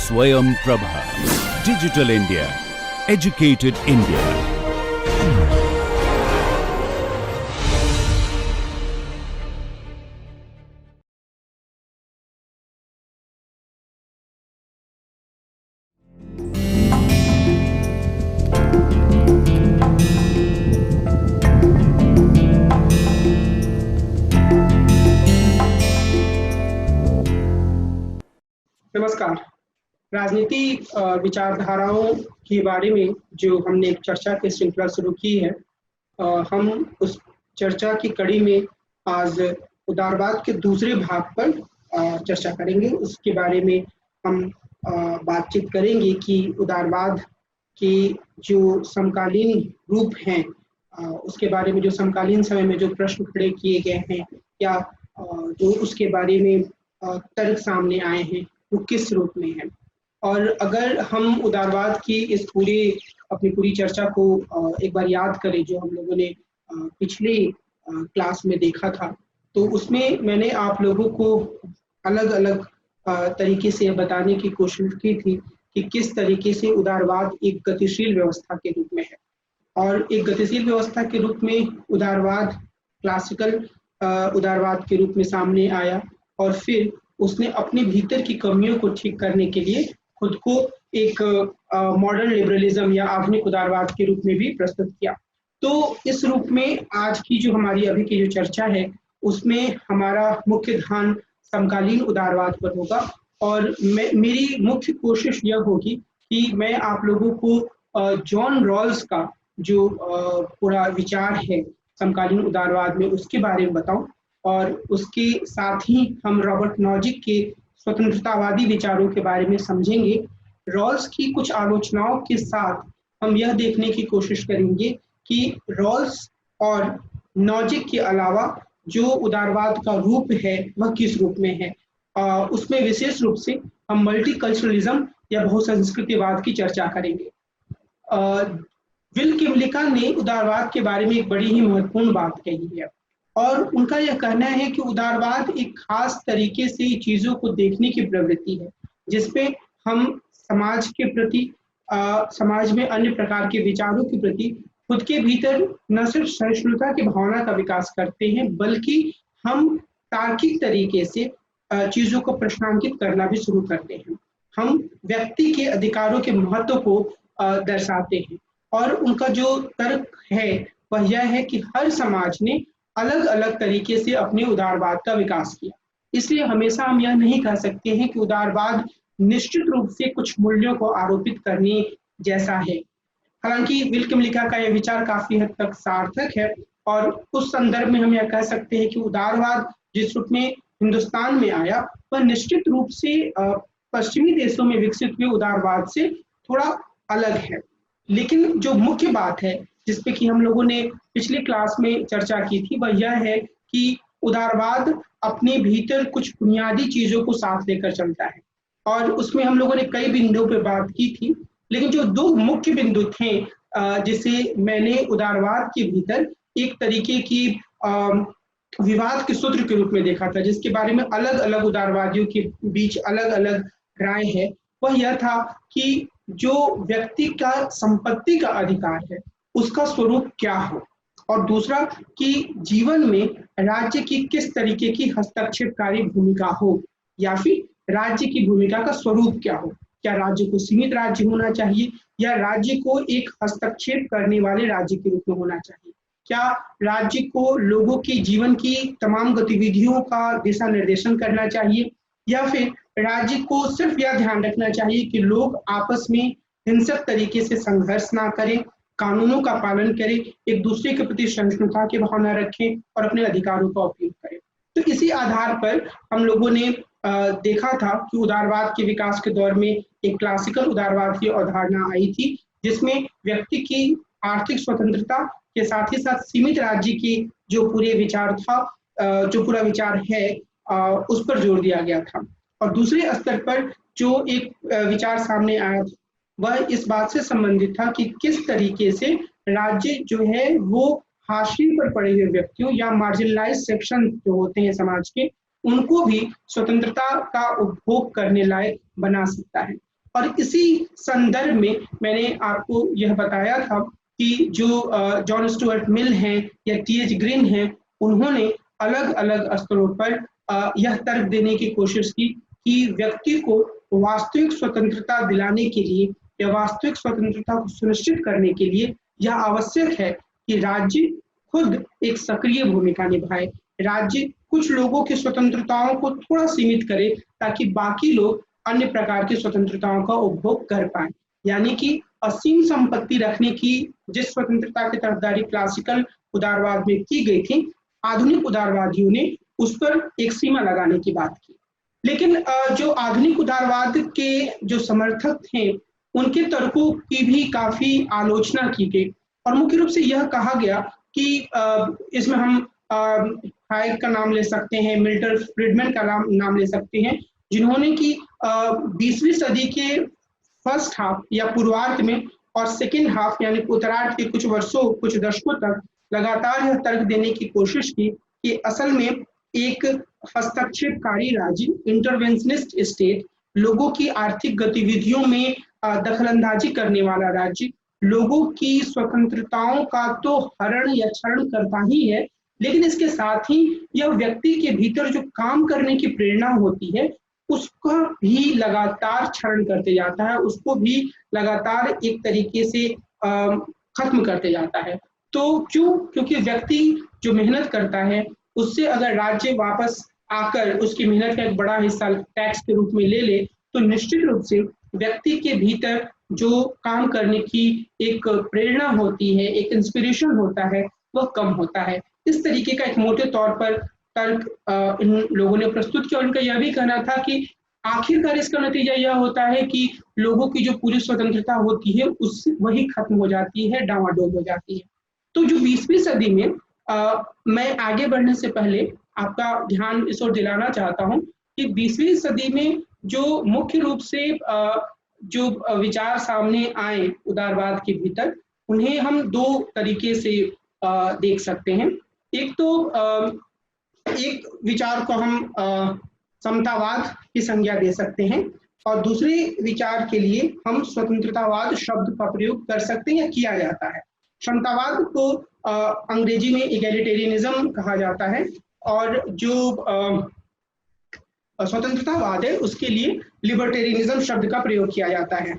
Swayam Prabha. Digital India. Educated India. नमस्कार। राजनीति विचारधाराओं के बारे में जो हमने एक चर्चा की श्रृंखला शुरू की है, हम उस चर्चा की कड़ी में आज उदारवाद के दूसरे भाग पर चर्चा करेंगे। उसके बारे में हम बातचीत करेंगे कि उदारवाद के जो समकालीन रूप हैं, उसके बारे में जो समकालीन समय में जो प्रश्न खड़े किए गए हैं या जो उसके बारे में तर्क सामने आए हैं वो किस रूप में है। और अगर हम उदारवाद की इस अपनी पूरी चर्चा को एक बार याद करें जो हम लोगों ने पिछले क्लास में देखा था, तो उसमें मैंने आप लोगों को अलग अलग तरीके से बताने की कोशिश की थी कि किस तरीके से उदारवाद एक गतिशील व्यवस्था के रूप में है। और एक गतिशील व्यवस्था के रूप में उदारवाद क्लासिकल उदारवाद के रूप में सामने आया और फिर उसने अपने भीतर की कमियों को ठीक करने के लिए खुद को एक मॉडर्न लिबरलिज्म या आधुनिक उदारवाद के रूप में भी प्रस्तुत किया। तो इस रूप में आज की जो हमारी अभी की जो चर्चा है उसमें हमारा मुख्य ध्यान समकालीन उदारवाद पर होगा और मेरी मुख्य कोशिश यह होगी कि मैं आप लोगों को जॉन रॉल्स का जो पूरा विचार है समकालीन उदारवाद में उसके बारे में बताऊं और उसके साथ ही हम रॉबर्ट नॉजिक के स्वतंत्रतावादी विचारों के बारे में समझेंगे। रॉल्स की कुछ आलोचनाओं के साथ हम यह देखने की कोशिश करेंगे कि रॉल्स और नॉजिक के अलावा जो उदारवाद का रूप है वह किस रूप में है। उसमें विशेष रूप से हम मल्टीकल्चरलिज्म या बहुसंस्कृतिवाद की चर्चा करेंगे। विल किमलिका ने उदारवाद के बारे में एक बड़ी ही महत्वपूर्ण बात कही है और उनका यह कहना है कि उदारवाद एक खास तरीके से चीजों को देखने की प्रवृत्ति है जिसपे हम समाज के प्रति समाज में अन्य प्रकार के विचारों के प्रति खुद के भीतर न सिर्फ सहिष्णुता की भावना का विकास करते हैं बल्कि हम तार्किक तरीके से चीजों को प्रश्नांकित करना भी शुरू करते हैं। हम व्यक्ति के अधिकारों के महत्व को दर्शाते हैं और उनका जो तर्क है वह यह है कि हर समाज ने अलग अलग तरीके से अपने उदारवाद का विकास किया। इसलिए हमेशा हम यह नहीं कह सकते हैं कि उदारवाद निश्चित रूप से कुछ मूल्यों को आरोपित करने जैसा है। हालांकि विल किमलिका का यह विचार काफी हद तक सार्थक है और उस संदर्भ में हम यह कह सकते हैं कि उदारवाद जिस रूप में हिंदुस्तान में आया वह निश्चित रूप से पश्चिमी देशों में विकसित हुए उदारवाद से थोड़ा अलग है। लेकिन जो मुख्य बात है जिसपे कि हम लोगों ने पिछली क्लास में चर्चा की थी वह यह है कि उदारवाद अपने भीतर कुछ बुनियादी चीजों को साथ लेकर चलता है और उसमें हम लोगों ने कई बिंदुओं पे बात की थी। लेकिन जो दो मुख्य बिंदु थे जिसे मैंने उदारवाद के भीतर एक तरीके की विवाद के सूत्र के रूप में देखा था जिसके बारे में अलग अलग उदारवादियों के बीच अलग अलग राय है, वह यह था कि जो व्यक्ति का संपत्ति का अधिकार है उसका स्वरूप क्या हो और दूसरा कि जीवन में राज्य की किस तरीके की हस्तक्षेपकारी भूमिका हो या फिर राज्य की भूमिका का स्वरूप क्या हो। क्या राज्य को सीमित राज्य होना चाहिए या राज्य को एक हस्तक्षेप करने वाले राज्य के रूप में होना चाहिए। क्या राज्य को लोगों के जीवन की तमाम गतिविधियों का दिशा निर्देशन करना चाहिए या फिर राज्य को सिर्फ यह ध्यान रखना चाहिए कि लोग आपस में हिंसक तरीके से संघर्ष ना करें, कानूनों का पालन करें, एक दूसरे के प्रति सहिष्णुता की भावना रखें और अपने अधिकारों का उपयोग करें। तो इसी आधार पर हम लोगों ने देखा था कि उदारवाद के विकास के दौर में एक क्लासिकल उदारवाद की अवधारणा आई थी जिसमें व्यक्ति की आर्थिक स्वतंत्रता के साथ ही साथ सीमित राज्य की जो पूरे विचार था, जो पूरा विचार है उस पर जोर दिया गया था। और दूसरे स्तर पर जो एक विचार सामने आया वह इस बात से संबंधित था कि किस तरीके से राज्य जो है वो हाशिए पर पड़े हुए व्यक्तियों या मार्जिनलाइज सेक्शन जो होते हैं समाज के उनको भी स्वतंत्रता का उपभोग करने लायक बना सकता है। और इसी संदर्भ में मैंने आपको यह बताया था कि जो जॉन स्टुअर्ट मिल हैं या टी.एच. ग्रीन हैं, उन्होंने अलग अलग स्तरों पर यह तर्क देने की कोशिश की कि व्यक्ति को वास्तविक स्वतंत्रता दिलाने के लिए या वास्तविक स्वतंत्रता को सुनिश्चित करने के लिए यह आवश्यक है कि राज्य खुद एक सक्रिय भूमिका निभाए। राज्य कुछ लोगों की स्वतंत्रताओं को थोड़ा सीमित करे ताकि बाकी लोग अन्य प्रकार की स्वतंत्रताओं का उपभोग कर पाए। यानी कि असीम संपत्ति रखने की जिस स्वतंत्रता की तरफदारी क्लासिकल उदारवाद में की गई थी, आधुनिक उदारवादियों ने उस पर एक सीमा लगाने की बात की। लेकिन जो आधुनिक उदारवाद के जो समर्थक थे, उनके तर्कों की भी काफी आलोचना की गई और मुख्य रूप से यह कहा गया कि इसमें हम हाइक का नाम ले सकते हैं, मिल्टन फ्रीडमैन का नाम ले सकते हैं, जिन्होंने कि 20वीं सदी के फर्स्ट हाफ या पूर्वार्ध में और सेकेंड हाफ यानी उत्तरार्ध के कुछ वर्षों, कुछ दशकों तक लगातार यह तर्क देने की कोशिश की कि असल में एक हस्तक्षेपकारी राज्य, इंटरवेंशनिस्ट स्टेट, लोगों की आर्थिक गतिविधियों में दखलंदाजी करने वाला राज्य, लोगों की स्वतंत्रताओं का तो हरण या क्षरण करता ही है, लेकिन इसके साथ ही यह व्यक्ति के भीतर जो काम करने की प्रेरणा होती है, उसका भी लगातार क्षरण करते जाता है, उसको भी लगातार एक तरीके से खत्म करते जाता है। तो क्योंकि व्यक्ति जो मेहनत करता है, उससे अगर राज्य वापस आकर उसकी मेहनत का एक बड़ा हिस्सा टैक्स के रूप में ले ले, तो निश्चित रूप से व्यक्ति के भीतर जो काम करने की एक प्रेरणा होती है, एक इंस्पिरेशन होता है, वह कम होता है। इस तरीके का एक मोटे तौर पर तर्क इन लोगों ने प्रस्तुत किया। उनका यह भी कहना था कि आखिरकार इसका नतीजा यह होता है कि लोगों की जो पूरी स्वतंत्रता होती है, उससे वही खत्म हो जाती है, डामाडोल हो जाती है। तो जो 20वीं सदी में मैं आगे बढ़ने से पहले आपका ध्यान इस ओर दिलाना चाहता हूं कि 20वीं सदी में जो मुख्य रूप से जो विचार सामने आए उदारवाद के भीतर, उन्हें हम दो तरीके से देख सकते हैं। एक तो एक विचार को हम समतावाद की संज्ञा दे सकते हैं और दूसरे विचार के लिए हम स्वतंत्रतावाद शब्द का प्रयोग कर सकते हैं या किया जाता है। समतावाद को अंग्रेजी में इगैलिटेरियनिज्म कहा जाता है और जो स्वतंत्रतावाद है उसके लिए लिबर्टेरियनिज्म शब्द का प्रयोग किया जाता है।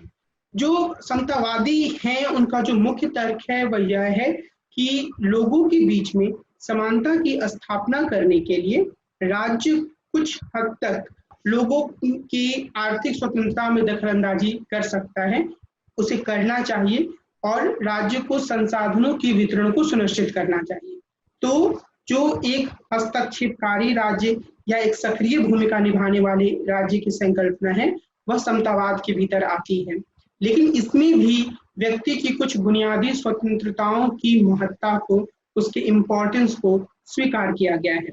जो समतावादी हैं, उनका जो मुख्य तर्क है वह यह है कि लोगों के बीच में समानता की स्थापना करने के लिए राज्य कुछ हद तक लोगों की आर्थिक स्वतंत्रता में दखलंदाजी कर सकता है, उसे करना चाहिए और राज्य को संसाधनों की वितरण को सुनिश्चित करना चाहिए। तो जो एक हस्तक्षेपकारी राज्य या एक सक्रिय भूमिका निभाने वाले राज्य की संकल्पना है, वह समतावाद के भीतर आती है। लेकिन इसमें भी व्यक्ति की कुछ बुनियादी स्वतंत्रताओं की महत्ता को, उसके इम्पोर्टेंस को स्वीकार किया गया है।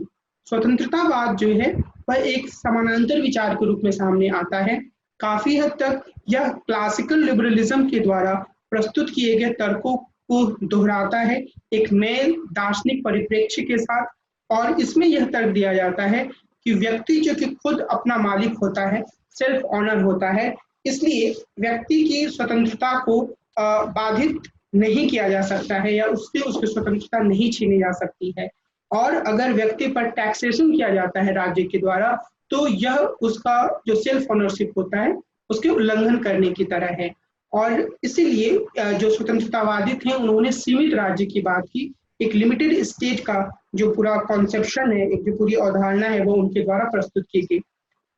स्वतंत्रतावाद जो है वह एक समानांतर विचार के रूप में सामने आता है। काफी हद तक यह क्लासिकल लिबरलिज्म के द्वारा प्रस्तुत किए गए तर्कों को दोहराता है एक नए दार्शनिक परिप्रेक्ष्य के साथ, और इसमें यह तर्क दिया जाता है कि व्यक्ति जो कि खुद अपना मालिक होता है, सेल्फ ऑनर होता है, इसलिए व्यक्ति की स्वतंत्रता को बाधित नहीं किया जा सकता है या उससे उसकी स्वतंत्रता नहीं छीनी जा सकती है। और अगर व्यक्ति पर टैक्सेशन किया जाता है राज्य के द्वारा, तो यह उसका जो सेल्फ ऑनरशिप होता है उसके उल्लंघन करने की तरह है। और इसीलिए जो स्वतंत्रतावादी थे उन्होंने सीमित राज्य की बात की, एक लिमिटेड स्टेट का जो पूरा कॉन्सेप्शन है, एक जो पूरी अवधारणा है, वो उनके द्वारा प्रस्तुत की गई।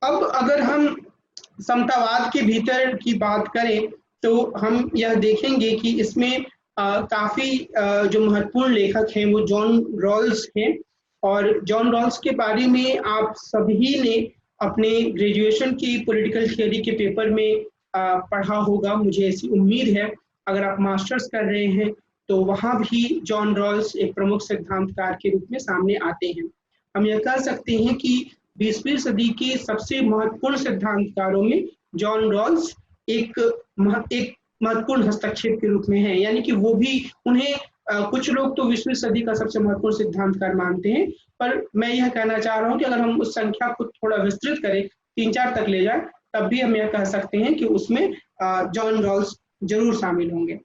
अब अगर हम समतावाद के भीतर की बात करें तो हम यह देखेंगे कि इसमें काफी जो महत्वपूर्ण लेखक हैं वो जॉन रॉल्स हैं, और जॉन रॉल्स के बारे में आप सभी ने अपने ग्रेजुएशन की पॉलिटिकल थियोरी के पेपर में पढ़ा होगा, मुझे ऐसी उम्मीद है। अगर आप मास्टर्स कर रहे हैं तो वहाँ भी जॉन रॉल्स एक प्रमुख सिद्धांतकार के रूप में सामने आते हैं। हम यह कह सकते हैं कि 20वीं सदी के सबसे महत्वपूर्ण सिद्धांतकारों में जॉन रॉल्स एक महत्वपूर्ण हस्तक्षेप के रूप में है। यानी कि वो भी, उन्हें कुछ लोग तो 20वीं सदी का सबसे महत्वपूर्ण सिद्धांतकार मानते हैं, पर मैं यह कहना चाह रहा हूँ कि अगर हम उस संख्या को थोड़ा विस्तृत करें, 3-4 तक ले जाए, तब भी हम यह कह सकते हैं कि उसमें जॉन रॉल्स जरूर शामिल होंगे।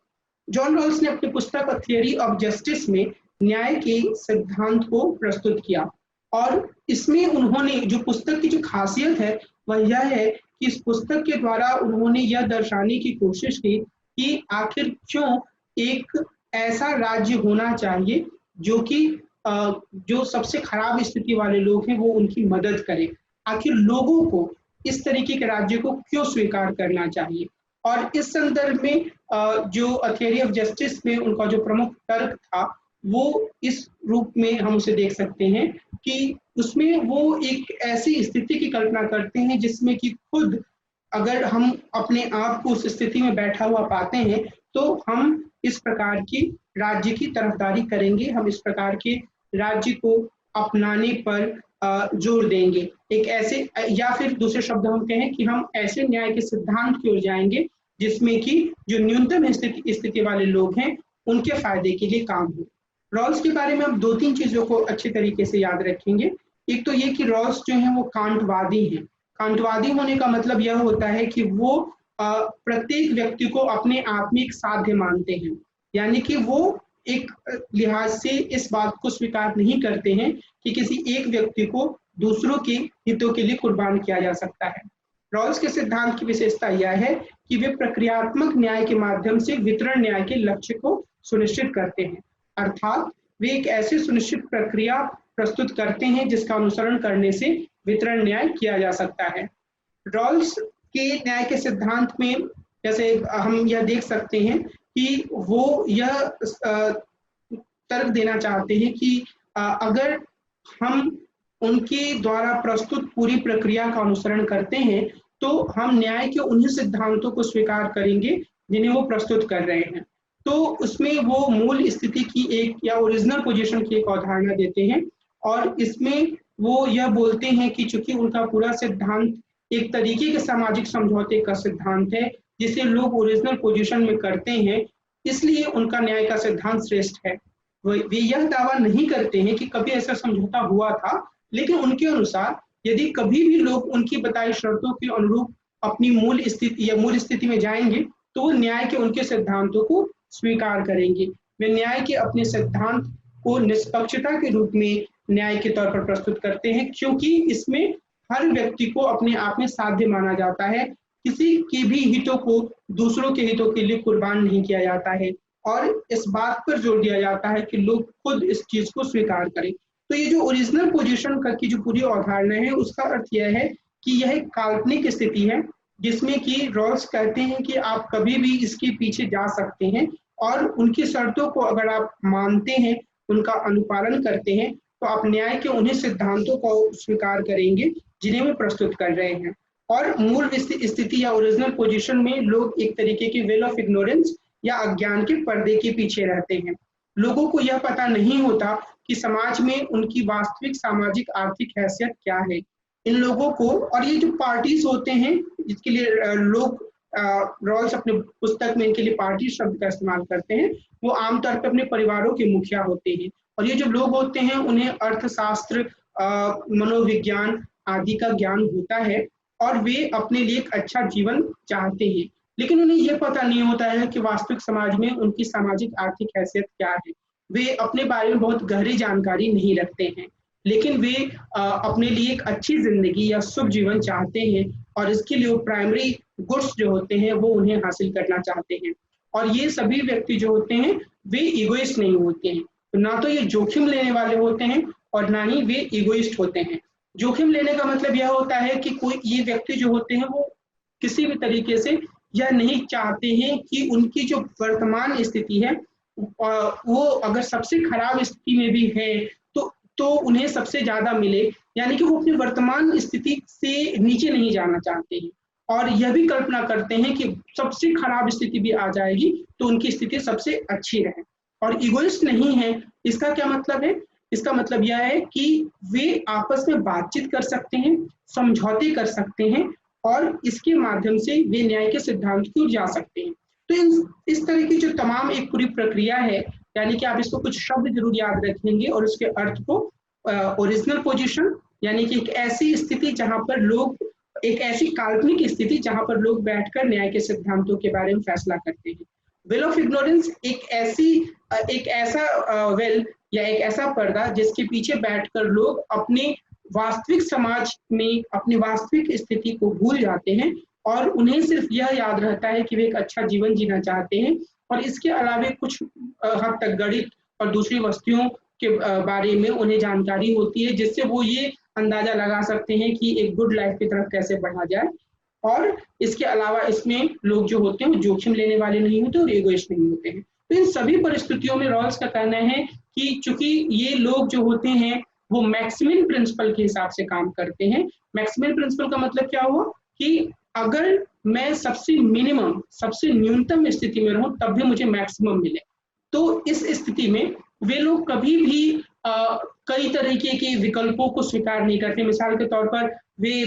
जॉन रॉल्स ने अपनी पुस्तक अ थियरी ऑफ जस्टिस में न्याय के सिद्धांत को प्रस्तुत किया, और इसमें उन्होंने जो पुस्तक की जो खासियत है वह यह है कि इस पुस्तक के द्वारा उन्होंने यह दर्शाने की कोशिश की कि आखिर क्यों एक ऐसा राज्य होना चाहिए जो कि जो सबसे खराब स्थिति वाले लोग हैं वो उनकी मदद करे। आखिर लोगों को इस तरीके के राज्य को क्यों स्वीकार करना चाहिए। और इस संदर्भ में जो थियरी ऑफ जस्टिस में उनका जो प्रमुख तर्क था वो इस रूप में हम उसे देख सकते हैं कि उसमें वो एक ऐसी स्थिति की कल्पना करते हैं जिसमें कि खुद अगर हम अपने आप को उस स्थिति में बैठा हुआ पाते हैं तो हम इस प्रकार की राज्य की तरफदारी करेंगे, हम इस प्रकार के राज्य को अपनाने पर जोर देंगे। एक ऐसे, या फिर दूसरे शब्द हम कहें कि हम ऐसे न्याय के सिद्धांत की ओर जाएंगे जिसमें कि जो न्यूनतम स्थिति वाले लोग हैं उनके फायदे के लिए काम हो। रॉल्स के बारे में हम 2-3 चीजों को अच्छे तरीके से याद रखेंगे। एक तो ये कि रॉल्स जो है वो कांटवादी हैं। कांटवादी होने का मतलब यह होता है कि वो प्रत्येक व्यक्ति को अपने आप में एक साध्य मानते हैं, यानी कि वो एक लिहाज से इस बात को स्वीकार नहीं करते हैं कि किसी एक व्यक्ति को दूसरों के हितों के लिए कुर्बान किया जा सकता है। रॉल्स के सिद्धांत की विशेषता यह है कि वे प्रक्रियात्मक न्याय के माध्यम से वितरण न्याय के लक्ष्य को सुनिश्चित करते हैं, अर्थात वे एक ऐसी सुनिश्चित प्रक्रिया प्रस्तुत करते हैं जिसका अनुसरण करने से वितरण न्याय किया जा सकता है। रॉल्स के न्याय के सिद्धांत में जैसे हम यह देख सकते हैं कि वो यह तर्क देना चाहते हैं कि अगर हम उनके द्वारा प्रस्तुत पूरी प्रक्रिया का अनुसरण करते हैं तो हम न्याय के उन्हीं सिद्धांतों को स्वीकार करेंगे जिन्हें वो प्रस्तुत कर रहे हैं। तो उसमें वो मूल स्थिति की एक या ओरिजिनल पोजीशन की एक अवधारणा देते हैं, और इसमें वो यह बोलते हैं कि चूंकि उनका पूरा सिद्धांत एक तरीके के सामाजिक समझौते का सिद्धांत है जिसे लोग ओरिजिनल पोजीशन में करते हैं, इसलिए उनका न्याय का सिद्धांत श्रेष्ठ है। वे यह दावा नहीं करते हैं कि कभी ऐसा समझौता हुआ था, लेकिन उनके अनुसार यदि कभी भी लोग उनकी बताई शर्तों के अनुरूप अपनी मूल स्थिति में जाएंगे तो वो न्याय के उनके सिद्धांतों को स्वीकार करेंगे। वे न्याय के अपने सिद्धांत को निष्पक्षता के रूप में न्याय के तौर पर प्रस्तुत करते हैं, क्योंकि इसमें हर व्यक्ति को अपने आप में साध्य माना जाता है, किसी के भी हितों को दूसरों के हितों के लिए कुर्बान नहीं किया जाता है, और इस बात पर जोर दिया जाता है कि लोग खुद इस चीज को स्वीकार करें। तो ये जो ओरिजिनल पोजीशन की जो पूरी अवधारणा है उसका अर्थ यह है कि यह एक काल्पनिक स्थिति है जिसमें कि रॉल्स कहते हैं कि आप कभी भी इसके पीछे जा सकते हैं और उनकी शर्तों को अगर आप मानते हैं, उनका अनुपालन करते हैं, तो आप न्याय के उन्हीं सिद्धांतों को स्वीकार करेंगे जिन्हें वे प्रस्तुत कर रहे हैं। और मूल स्थिति या ओरिजिनल पोजीशन में लोग एक तरीके की वेल ऑफ इग्नोरेंस या अज्ञान के पर्दे के पीछे रहते हैं। लोगों को यह पता नहीं होता कि समाज में उनकी वास्तविक सामाजिक आर्थिक हैसियत क्या है। इन लोगों को, और ये जो पार्टीज होते हैं जिसके लिए लोग रॉल्स अपने पुस्तक में इनके लिए पार्टी शब्द का इस्तेमाल करते हैं, वो आमतौर पर अपने परिवारों के मुखिया होते हैं। और ये जो लोग होते हैं उन्हें अर्थशास्त्र, मनोविज्ञान आदि का ज्ञान होता है और वे अपने लिए एक अच्छा जीवन चाहते हैं, लेकिन उन्हें यह पता नहीं होता है कि वास्तविक समाज में उनकी सामाजिक आर्थिक हैसियत क्या है। वे अपने बारे में बहुत गहरी जानकारी नहीं रखते हैं, लेकिन वे अपने लिए एक अच्छी जिंदगी या शुभ जीवन चाहते हैं, और इसके लिए वो प्राइमरी गुड्स जो होते हैं वो उन्हें हासिल करना चाहते हैं। और ये सभी व्यक्ति जो होते हैं वे इगोइस्ट नहीं होते हैं, तो ना तो ये जोखिम लेने वाले होते हैं और ना ही वे इगोइस्ट होते हैं। जोखिम लेने का मतलब यह होता है कि कोई ये व्यक्ति जो होते हैं वो किसी भी तरीके से यह नहीं चाहते हैं कि उनकी जो वर्तमान स्थिति है वो अगर सबसे खराब स्थिति में भी है तो उन्हें सबसे ज्यादा मिले, यानी कि वो अपनी वर्तमान स्थिति से नीचे नहीं जाना चाहते हैं, और यह भी कल्पना करते हैं कि सबसे खराब स्थिति भी आ जाएगी तो उनकी स्थिति सबसे अच्छी रहे, और इगोइस्ट नहीं है। इसका क्या मतलब है? इसका मतलब यह है कि वे आपस में बातचीत कर सकते हैं, समझौते कर सकते हैं, और इसके माध्यम से वे न्याय के सिद्धांत की ओर जा सकते हैं। तो इस तरह की जो तमाम एक पूरी प्रक्रिया है, यानी कि आप इसको कुछ शब्द जरूर याद रखेंगे और उसके अर्थ को ओरिजिनल पोजीशन, यानी कि एक ऐसी स्थिति जहां पर लोग एक ऐसी काल्पनिक स्थिति जहां पर लोग बैठकर न्याय के सिद्धांतों के बारे में फैसला करते हैं। वेल ऑफ इग्नोरेंस एक ऐसा वेल या एक ऐसा पर्दा जिसके पीछे बैठकर लोग अपने वास्तविक समाज में अपनी वास्तविक स्थिति को भूल जाते हैं और उन्हें सिर्फ यह याद रहता है कि वे एक अच्छा जीवन जीना चाहते हैं और इसके अलावा कुछ हद तक गणित और दूसरी वस्तुओं के बारे में उन्हें जानकारी होती है, जिससे वो ये अंदाजा लगा सकते हैं कि एक गुड लाइफ की तरफ कैसे बढ़ा जाए। और इसके अलावा इसमें लोग जो होते हैं वो जोखिम लेने वाले नहीं होते और एगोइस्ट नहीं होते हैं। तो इन सभी परिस्थितियों में रॉल्स का कहना है कि चूंकि ये लोग जो होते हैं वो मैक्सिमम प्रिंसिपल के हिसाब से काम करते हैं। मैक्सिमम प्रिंसिपल का मतलब क्या हुआ कि अगर मैं सबसे मिनिमम, सबसे न्यूनतम स्थिति में रहूं तब भी मुझे मैक्सिमम मिले। तो इस स्थिति में वे लोग कभी भी कई तरीके के विकल्पों को स्वीकार नहीं करते। मिसाल के तौर पर वे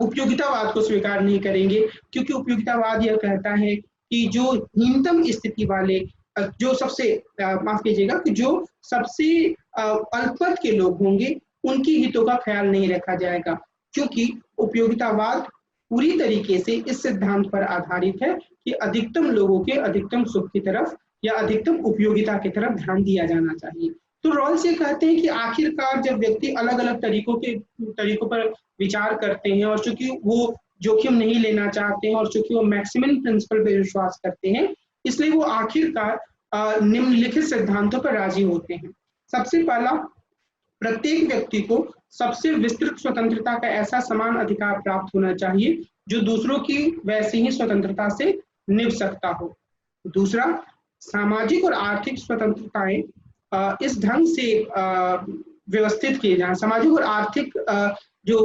उपयोगितावाद को स्वीकार नहीं करेंगे, क्योंकि उपयोगितावाद यह कहता है कि जो न्यूनतम स्थिति वाले, जो सबसे माफ कीजिएगा, कि जो सबसे अल्पमत के लोग होंगे उनकी हितों का ख्याल नहीं रखा जाएगा, क्योंकि उपयोगितावाद पूरी तरीके से इस सिद्धांत पर आधारित है कि अधिकतम लोगों के अधिकतम सुख की तरफ या अधिकतम उपयोगिता की तरफ ध्यान दिया जाना चाहिए। तो रॉल्स ये कहते हैं कि आखिरकार जब व्यक्ति अलग अलग तरीकों पर विचार करते हैं और चूंकि वो जोखिम नहीं लेना चाहते हैं और चूंकि वो मैक्सिमम प्रिंसिपल पर विश्वास करते हैं, इसलिए वो आखिरकार निम्नलिखित सिद्धांतों पर राजी होते हैं। सबसे पहला, प्रत्येक व्यक्ति को सबसे विस्तृत स्वतंत्रता का ऐसा समान अधिकार प्राप्त होना चाहिए जो दूसरों की वैसी ही स्वतंत्रता से निभ सकता हो। दूसरा, सामाजिक और आर्थिक स्वतंत्रताएं इस ढंग से व्यवस्थित किए जाएं, सामाजिक और आर्थिक जो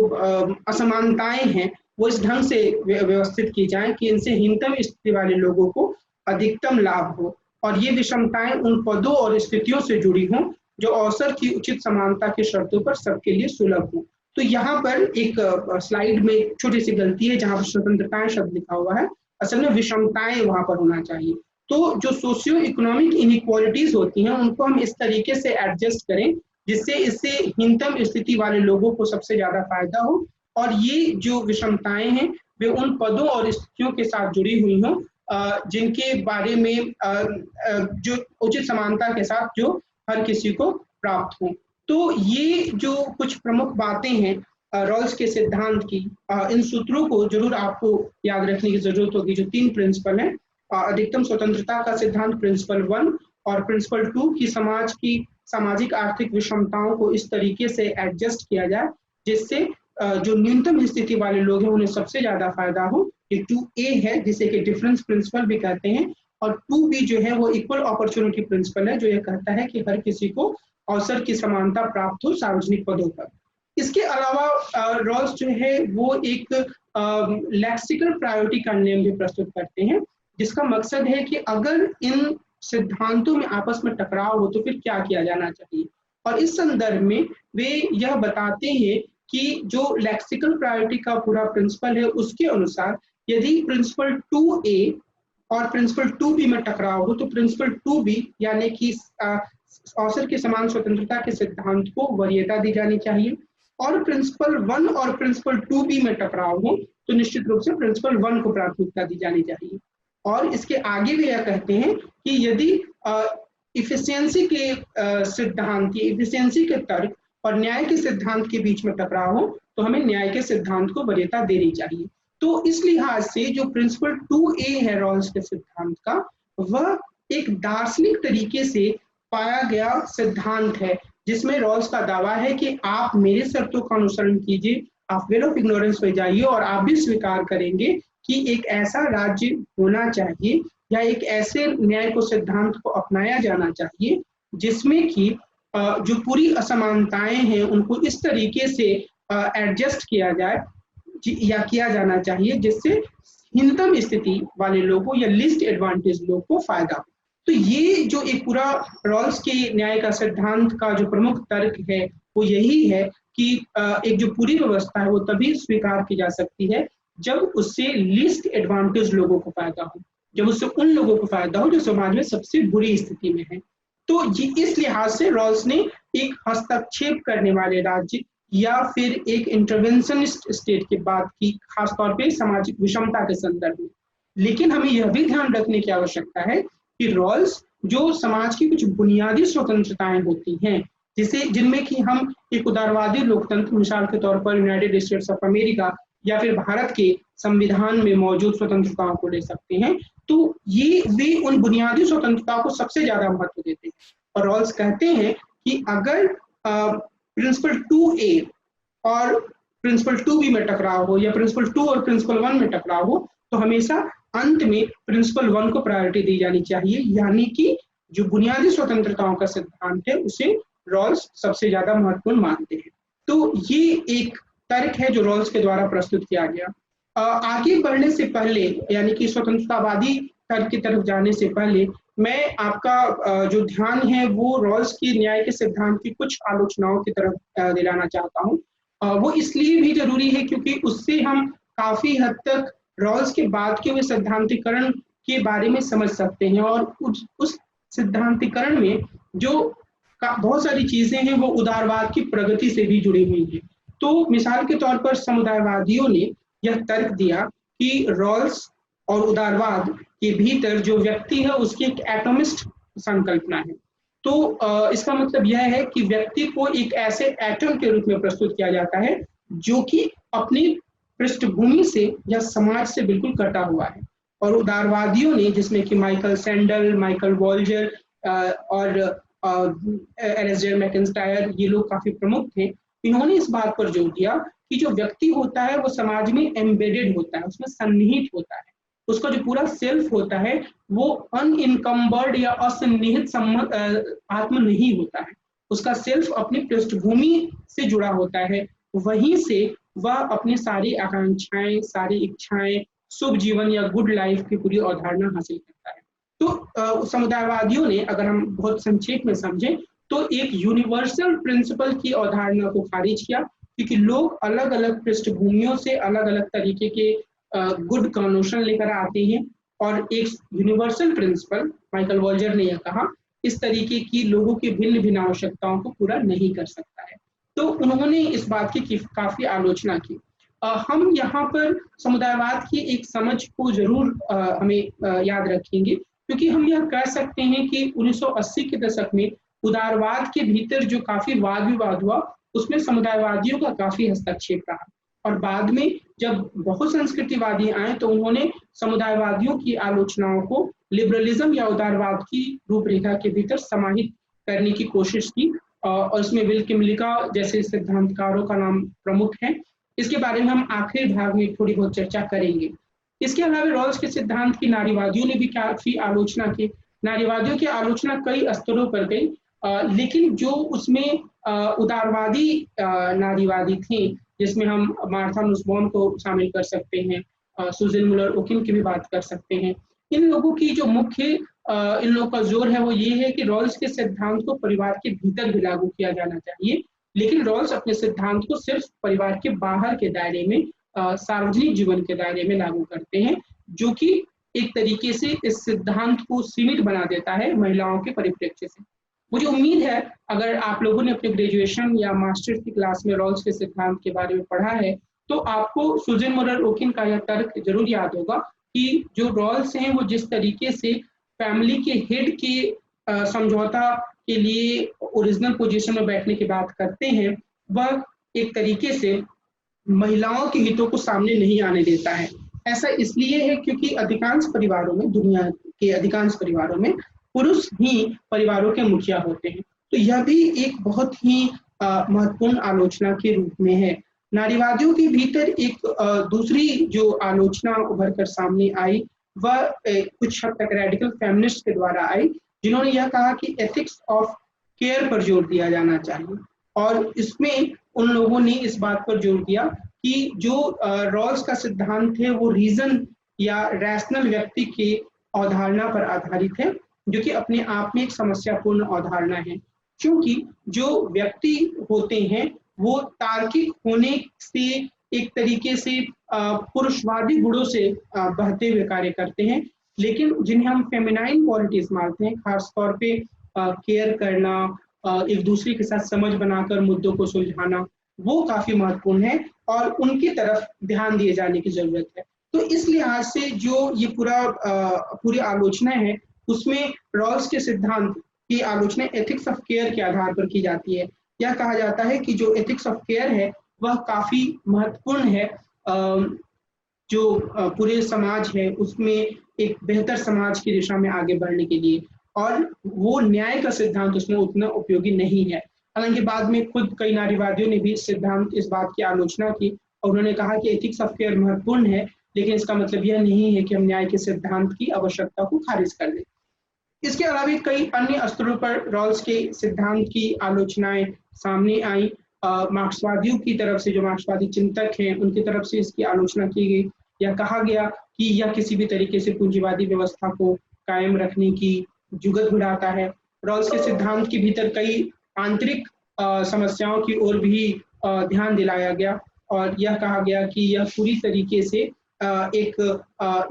असमानताएं हैं वो इस ढंग से व्यवस्थित की जाएं कि इनसे न्यूनतम स्थिति वाले लोगों को अधिकतम लाभ हो और ये विषमताएं उन पदों और स्थितियों से जुड़ी हों जो अवसर की उचित समानता की शर्तों पर सबके लिए सुलभ हो। तो यहाँ पर एक स्लाइड में छोटी सी गलती है जहाँ पर स्वतंत्रताएं शब्द लिखा हुआ है, असल में विषमताएं वहां पर होना चाहिए। तो जो सोशियो इकोनॉमिक इनइक्वालिटीज होती हैं उनको हम इस तरीके से एडजस्ट करें जिससे इससे न्यूनतम स्थिति वाले लोगों को सबसे ज्यादा फायदा हो और ये जो विषमताएं हैं वे उन पदों और स्थितियों के साथ जुड़ी हुई हों जिनके बारे में जो उचित समानता के साथ जो हर किसी को प्राप्त हो। तो ये जो कुछ प्रमुख बातें हैं रॉल्स के सिद्धांत की, इन सूत्रों को जरूर आपको याद रखने की जरूरत होगी। जो 3 प्रिंसिपल हैं, अधिकतम स्वतंत्रता का सिद्धांत प्रिंसिपल 1 और प्रिंसिपल 2 की समाज की सामाजिक आर्थिक विषमताओं को इस तरीके से एडजस्ट किया जाए जिससे जो न्यूनतम स्थिति वाले लोग हैं उन्हें सबसे ज्यादा फायदा हो। ये 2A है जिसे कि डिफरेंस प्रिंसिपल भी कहते हैं और 2B जो है वो इक्वल अपॉर्चुनिटी प्रिंसिपल है जो ये कहता है कि हर किसी को अवसर की समानता प्राप्त हो सार्वजनिक पदों पर। इसके अलावा रॉल्स जो है वो एक लेक्सिकल प्रायोरिटी का नियम भी प्रस्तुत करते हैं जिसका मकसद है कि अगर इन सिद्धांतों में आपस में टकराव हो तो फिर क्या किया जाना चाहिए। और इस संदर्भ में वे यह बताते हैं कि जो लेक्सिकल प्रायोरिटी का पूरा प्रिंसिपल है उसके अनुसार यदि प्रिंसिपल 2A और प्रिंसिपल 2B में टकराव हो तो प्रिंसिपल 2B यानी कि अवसर की समान स्वतंत्रता के सिद्धांत को वरीयता दी जानी चाहिए और प्रिंसिपल 1 और प्रिंसिपल 2B में टकराव हो तो निश्चित रूप से प्रिंसिपल 1 को प्राथमिकता दी जानी चाहिए। और इसके आगे भी यह कहते हैं कि यदि इफिशियंसी के सिद्धांत, इफिशियंसी के तर्क और न्याय के सिद्धांत के बीच में टकराव हो तो हमें न्याय के सिद्धांत को वरीयता देनी चाहिए। तो इस लिहाज से जो प्रिंसिपल 2A है रॉल्स के सिद्धांत का, वह एक दार्शनिक तरीके से पाया गया सिद्धांत है जिसमें रॉल्स का दावा है कि आप मेरे शर्तों का अनुसरण कीजिए, आप वेल ऑफ इग्नोरेंस पे जाइए और आप भी स्वीकार करेंगे कि एक ऐसा राज्य होना चाहिए या एक ऐसे न्याय को सिद्धांत को अपनाया जाना चाहिए जिसमें कि जो पूरी असमानताएं हैं उनको इस तरीके से एडजस्ट किया जाए या किया जाना चाहिए जिससे न्यूनतम स्थिति वाले लोगों या लिस्ट एडवांटेज लोग को फायदा हो। तो ये जो एक पूरा रॉल्स के न्याय का सिद्धांत का जो प्रमुख तर्क है वो यही है कि एक जो पूरी व्यवस्था है वो तभी स्वीकार की जा सकती है जब उससे लिस्ट एडवांटेज लोगों को फायदा हो, जब उससे उन लोगों को फायदा हो जो समाज में सबसे बुरी स्थिति में है। तो इस लिहाज से रॉल्स ने एक हस्तक्षेप करने वाले राज्य या फिर एक इंटरवेंशनिस्ट स्टेट की बात की, खासतौर पे सामाजिक विषमता के संदर्भ में। लेकिन हमें यह भी ध्यान रखने की आवश्यकता है कि रॉल्स जो समाज की कुछ बुनियादी स्वतंत्रताएं होती हैं, जिसे जिनमें कि हम एक उदारवादी लोकतंत्र, मिसाल के तौर पर यूनाइटेड स्टेट्स ऑफ अमेरिका या फिर भारत के संविधान में मौजूद स्वतंत्रताओं को ले सकते हैं, तो ये वे उन बुनियादी स्वतंत्रताओं को सबसे ज्यादा महत्व देते हैं। और रॉल्स कहते हैं कि अगर प्रिंसिपल 2A और प्रिंसिपल 2B में टकराव हो या प्रिंसिपल 2 और प्रिंसिपल 1 में टकराव हो, तो हमेशा अंत में प्रिंसिपल 1 को प्रायोरिटी दी जानी चाहिए, यानी कि जो बुनियादी स्वतंत्रताओं का सिद्धांत है उसे रॉल्स सबसे ज्यादा महत्वपूर्ण मानते हैं। तो ये एक तर्क है जो रॉल्स के द्वारा प्रस्तुत किया गया। आगे बढ़ने से पहले, यानी कि स्वतंत्रतावादी तर्क की तरफ जाने से पहले, मैं आपका जो ध्यान है वो रॉल्स की न्याय के सिद्धांत की कुछ आलोचनाओं की तरफ दिलाना चाहता हूँ। वो इसलिए भी जरूरी है क्योंकि उससे हम काफी हद तक रॉल्स के बाद के हुए सिद्धांतीकरण के बारे में समझ सकते हैं, और उस सिद्धांतीकरण में जो बहुत सारी चीजें हैं वो उदारवाद की प्रगति से भी जुड़ी हुई हैं। तो मिसाल के तौर पर समुदायवादियों ने यह तर्क दिया कि रॉल्स और उदारवाद के भीतर जो व्यक्ति है उसकी एक एटोमिस्ट संकल्पना है। तो इसका मतलब यह है कि व्यक्ति को एक ऐसे एटम के रूप में प्रस्तुत किया जाता है जो कि अपनी पृष्ठभूमि से या समाज से बिल्कुल कटा हुआ है। और उदारवादियों ने, जिसमें कि माइकल सैंडल, माइकल वॉल्जर और एलेक्जेंडर मैकिन्टायर, ये लोग काफी प्रमुख थे, इन्होंने इस बात पर जोर दिया कि जो व्यक्ति होता है वो समाज में एम्बेडेड होता है, उसमें सन्निहित होता है। उसका जो पूरा सेल्फ होता है वो अनइनकम्बर्ड या असन्निहित आत्म नहीं होता है। उसका सेल्फ अपनी पृष्ठभूमि से जुड़ा होता है, वहीं से वह अपनी सारी आकांक्षाएं, सारी इच्छाएं, शुभ जीवन या गुड लाइफ की पूरी अवधारणा हासिल करता है। तो समुदायवादियों ने, अगर हम बहुत संक्षेप में समझें, तो एक यूनिवर्सल प्रिंसिपल की अवधारणा को खारिज किया, क्योंकि लोग अलग अलग पृष्ठभूमियों से अलग अलग तरीके के गुड कॉनोशन लेकर आते हैं, और एक यूनिवर्सल प्रिंसिपल, माइकल वॉल्जर ने यह कहा, इस तरीके की लोगों की भिन्न भिन्न आवश्यकताओं को पूरा नहीं कर सकता है। तो उन्होंने इस बात की काफी आलोचना की। हम यहाँ पर समुदायवाद की एक समझ को जरूर हमें याद रखेंगे, क्योंकि हम यह कह सकते हैं कि 1980 के दशक में उदारवाद के भीतर जो काफी वाद विवाद हुआ, उसमें समुदायवादियों का काफी हस्तक्षेप रहा। और बाद में जब बहुत संस्कृतिवादी आए तो उन्होंने समुदायवादियों की आलोचनाओं को लिबरलिज्म या उदारवाद की रूपरेखा के भीतर समाहित करने की कोशिश की, और इसमें विल किमलिका जैसे सिद्धांतकारों का नाम प्रमुख है। इसके बारे में हम आखिरी भाग में थोड़ी बहुत चर्चा करेंगे। इसके अलावा रॉल्स के सिद्धांत की नारीवादियों ने भी काफी आलोचना की। नारीवादियों की आलोचना कई स्तरों पर गई, लेकिन जो उसमें उदारवादी नारीवादी थे, जिसमें हम मार्था नुसबॉम को शामिल कर सकते हैं, सुजैन मुलर ओकिन की भी बात कर सकते हैं। इन लोगों की जो मुख्य इन लोगों का जोर है वो ये है कि रॉल्स के सिद्धांत को परिवार के भीतर भी लागू किया जाना चाहिए, लेकिन रॉल्स अपने सिद्धांत को सिर्फ परिवार के बाहर के दायरे में, सार्वजनिक जीवन के दायरे में लागू करते हैं, जो कि एक तरीके से इस सिद्धांत को सीमित बना देता है महिलाओं के परिप्रेक्ष्य से। मुझे उम्मीद है अगर आप लोगों ने अपने ग्रेजुएशन या मास्टर्स की क्लास में रॉल्स के सिद्धांत के बारे में पढ़ा है, तो आपको सुजैन मुलर ओकिन का यह तर्क जरूर याद होगा कि जो रॉल्स हैं वो जिस तरीके से फैमिली के हेड के समझौता के लिए ओरिजिनल पोजीशन में बैठने की बात करते हैं, वह एक तरीके से महिलाओं के हितों को सामने नहीं आने देता है। ऐसा इसलिए है क्योंकि अधिकांश परिवारों में, दुनिया के अधिकांश परिवारों में पुरुष ही परिवारों के मुखिया होते हैं। तो यह भी एक बहुत ही महत्वपूर्ण आलोचना के रूप में है। नारीवादियों के भीतर एक दूसरी जो आलोचना उभर कर सामने आई वह कुछ हद तक रेडिकल फेमिनिस्ट के द्वारा आई, जिन्होंने यह कहा कि एथिक्स ऑफ केयर पर जोर दिया जाना चाहिए। और इसमें उन लोगों ने इस बात पर जोर दिया कि जो रॉल्स का सिद्धांत है वो रीजन या रैशनल व्यक्ति की अवधारणा पर आधारित है, जो कि अपने आप में एक समस्यापूर्ण अवधारणा है, क्योंकि जो व्यक्ति होते हैं वो तार्किक होने से एक तरीके से पुरुषवादी गुणों से बहते हुए कार्य करते हैं, लेकिन जिन्हें हम फेमिनाइन क्वालिटीज मानते हैं, खासतौर पे केयर करना, एक दूसरे के साथ समझ बनाकर मुद्दों को सुलझाना, वो काफी महत्वपूर्ण है और उनकी तरफ ध्यान दिए जाने की जरूरत है। तो इस लिहाज से जो ये पूरी आलोचना है, उसमें रॉल्स के सिद्धांत की आलोचना एथिक्स ऑफ केयर के आधार पर की जाती है। यह कहा जाता है कि जो एथिक्स ऑफ केयर है वह काफी महत्वपूर्ण है, जो पूरे समाज है उसमें एक बेहतर समाज की दिशा में आगे बढ़ने के लिए, और वो न्याय का सिद्धांत उसमें उतना उपयोगी नहीं है। हालांकि बाद में खुद कई नारीवादियों ने भी इस बात की आलोचना की और उन्होंने कहा कि एथिक्स ऑफ केयर महत्वपूर्ण है, लेकिन इसका मतलब यह नहीं है कि हम न्याय के सिद्धांत की आवश्यकता को खारिज कर दें। इसके अलावा कई अन्य स्तरों पर रॉल्स के सिद्धांत की आलोचनाएं सामने आई। मार्क्सवादियों की तरफ से, जो मार्क्सवादी चिंतक हैं, उनकी तरफ से इसकी आलोचना की गई या कहा गया कि यह किसी भी तरीके से पूंजीवादी व्यवस्था को कायम रखने की जुगत भिड़ाता है। रॉल्स के सिद्धांत के भीतर कई आंतरिक समस्याओं की ओर भी ध्यान दिलाया गया और यह कहा गया कि यह पूरी तरीके से एक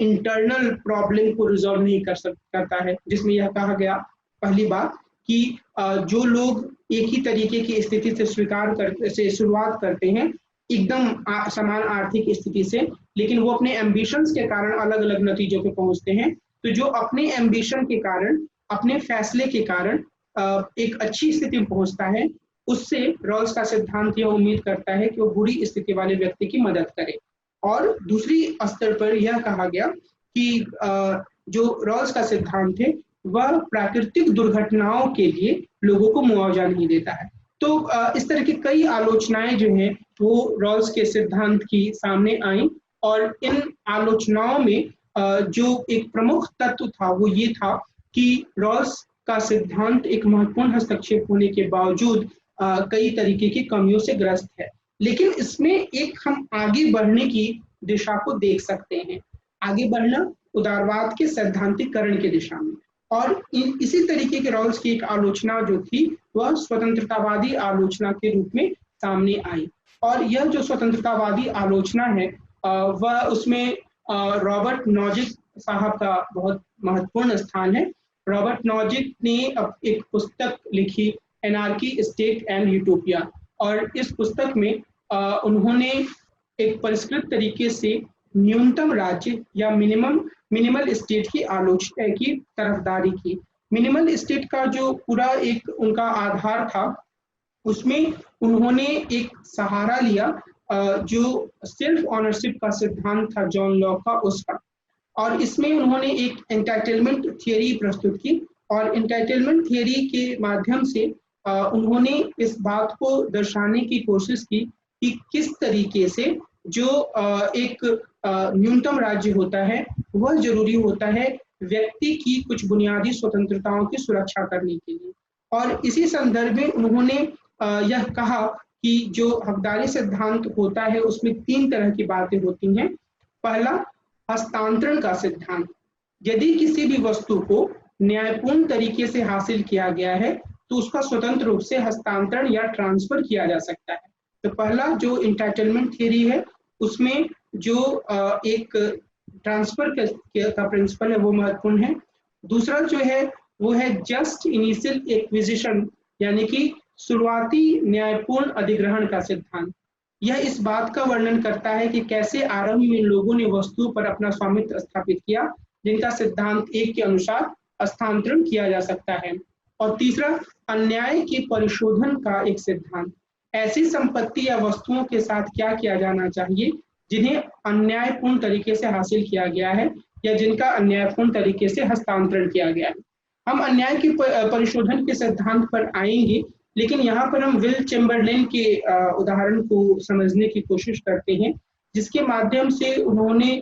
इंटरनल प्रॉब्लम को रिजॉल्व नहीं करता है, जिसमें यह कहा गया पहली बात कि जो लोग एक ही तरीके की स्थिति से शुरुआत करते हैं, एकदम समान आर्थिक स्थिति से, लेकिन वो अपने एम्बिशंस के कारण अलग अलग नतीजों पे पहुंचते हैं। तो जो अपने एम्बिशन के कारण, अपने फैसले के कारण एक अच्छी स्थिति में पहुंचता है, उससे रॉल्स का सिद्धांत यह उम्मीद करता है कि वो बुरी स्थिति वाले व्यक्ति की मदद करे। और दूसरी स्तर पर यह कहा गया कि जो रॉल्स का सिद्धांत है वह प्राकृतिक दुर्घटनाओं के लिए लोगों को मुआवजा नहीं देता है। तो इस तरह की कई आलोचनाएं जो हैं वो रॉल्स के सिद्धांत की सामने आई और इन आलोचनाओं में जो एक प्रमुख तत्व था वो ये था कि रॉल्स का सिद्धांत एक महत्वपूर्ण हस्तक्षेप होने के बावजूद कई तरीके की कमियों से ग्रस्त है, लेकिन इसमें एक हम आगे बढ़ने की दिशा को देख सकते हैं। आगे बढ़ना उदारवाद के सैद्धांतिकरण की दिशा में, और इसी तरीके के रॉल्स की एक आलोचना जो थी वह स्वतंत्रतावादी आलोचना के रूप में सामने आई। और यह जो स्वतंत्रतावादी आलोचना है वह उसमें रॉबर्ट नॉजिक साहब का बहुत महत्वपूर्ण स्थान है। रॉबर्ट नॉजिक ने एक पुस्तक लिखी, एनार्की, स्टेट एंड यूटोपिया, और इस पुस्तक में उन्होंने एक परिष्कृत तरीके से न्यूनतम राज्य या मिनिमल स्टेट की आलोचना की तरफदारी की। मिनिमल स्टेट का जो पूरा एक उनका आधार था, उसमें उन्होंने एक सहारा लिया जो सेल्फ ऑनरशिप का सिद्धांत था जॉन लॉक का, उसका, और इसमें उन्होंने एक एंटाइटलमेंट थियरी प्रस्तुत की और एंटाइटलमेंट थियरी के माध्यम से उन्होंने इस बात को दर्शाने की कोशिश की कि किस तरीके से जो एक न्यूनतम राज्य होता है वह जरूरी होता है व्यक्ति की कुछ बुनियादी स्वतंत्रताओं की सुरक्षा करने के लिए। और इसी संदर्भ में उन्होंने यह कहा कि जो हकदारी सिद्धांत होता है उसमें 3 तरह की बातें होती हैं। पहला, हस्तांतरण का सिद्धांत। यदि किसी भी वस्तु को न्यायपूर्ण तरीके से हासिल किया गया है तो उसका स्वतंत्र रूप से हस्तांतरण या ट्रांसफर किया जा सकता है। तो पहला जो एंटाइटलमेंट थ्योरी है उसमें जो एक ट्रांसफर का प्रिंसिपल है वो महत्वपूर्ण है। दूसरा जो है वो है जस्ट इनिशियल एक्विजिशन, यानी कि शुरुआती न्यायपूर्ण अधिग्रहण का सिद्धांत। यह इस बात का वर्णन करता है कि कैसे आरंभ में लोगों ने वस्तुओं पर अपना स्वामित्व स्थापित किया जिनका सिद्धांत 1 के अनुसार हस्तांतरण किया जा सकता है। और तीसरा, अन्याय के परिशोधन का एक सिद्धांत। ऐसी संपत्ति या वस्तुओं के साथ क्या किया जाना चाहिए जिन्हें अन्यायपूर्ण तरीके से हासिल किया गया है या जिनका अन्यायपूर्ण तरीके से हस्तांतरण किया गया है। हम अन्याय के परिशोधन के सिद्धांत पर आएंगे, लेकिन यहाँ पर हम विल चेम्बरलेन के उदाहरण को समझने की कोशिश करते हैं, जिसके माध्यम से उन्होंने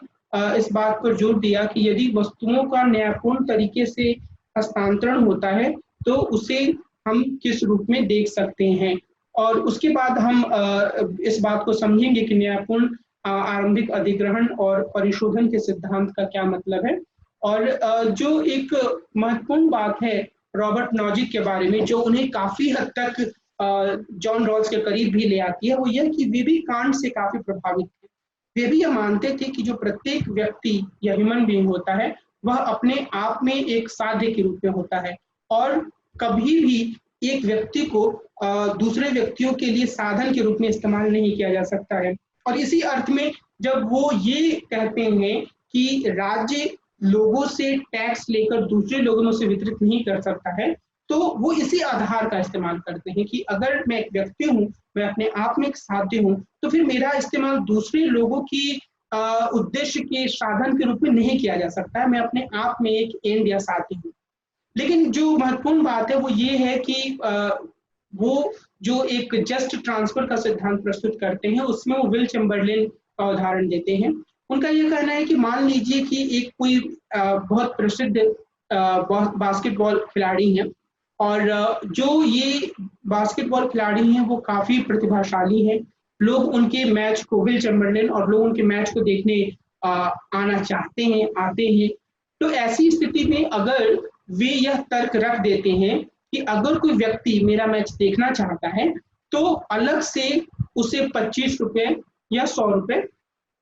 इस बात पर जोर दिया कि यदि वस्तुओं का न्यायपूर्ण तरीके से हस्तांतरण होता है तो उसे हम किस रूप में देख सकते हैं। और उसके बाद हम इस बात को समझेंगे कि न्यायपूर्ण आरंभिक अधिग्रहण और परिशोधन के सिद्धांत का क्या मतलब है। और जो एक महत्वपूर्ण बात है रॉबर्ट नॉजिक के बारे में, जो उन्हें काफी हद तक जॉन रॉल्स के करीब भी ले आती है, वो यह कि वे भी कांट से काफी प्रभावित थे। वे भी यह मानते थे कि जो प्रत्येक व्यक्ति या ह्यूमन बीइंग होता है वह अपने आप में एक साध्य के रूप में होता है और कभी भी एक व्यक्ति को दूसरे व्यक्तियों के लिए साधन के रूप में इस्तेमाल नहीं किया जा सकता है। और इसी अर्थ में जब वो ये कहते हैं कि राज्य लोगों से टैक्स लेकर दूसरे लोगों में उसे वितरित नहीं कर सकता है, तो वो इसी आधार का इस्तेमाल करते हैं कि अगर मैं एक व्यक्ति हूँ, मैं अपने आप में एक साध्य हूँ, तो फिर मेरा इस्तेमाल दूसरे लोगों की उद्देश्य के साधन के रूप में नहीं किया जा सकता है। मैं अपने आप में एक एंड या साध्य हूँ। लेकिन जो महत्वपूर्ण बात है वो ये है कि वो जो एक जस्ट ट्रांसफर का सिद्धांत प्रस्तुत करते हैं, उसमें वो विल चैम्बरलेन का उदाहरण देते हैं। उनका ये कहना है कि मान लीजिए कि एक कोई बहुत प्रसिद्ध बास्केटबॉल खिलाड़ी हैं, और जो ये बास्केटबॉल खिलाड़ी हैं वो काफी प्रतिभाशाली हैं। लोग उनके मैच को, विल चैम्बरलेन और लोग उनके मैच को देखने आना चाहते हैं, आते हैं। तो ऐसी स्थिति में अगर वे यह तर्क रख देते हैं कि अगर कोई व्यक्ति मेरा मैच देखना चाहता है तो अलग से उसे 25 रुपए या 100 रुपए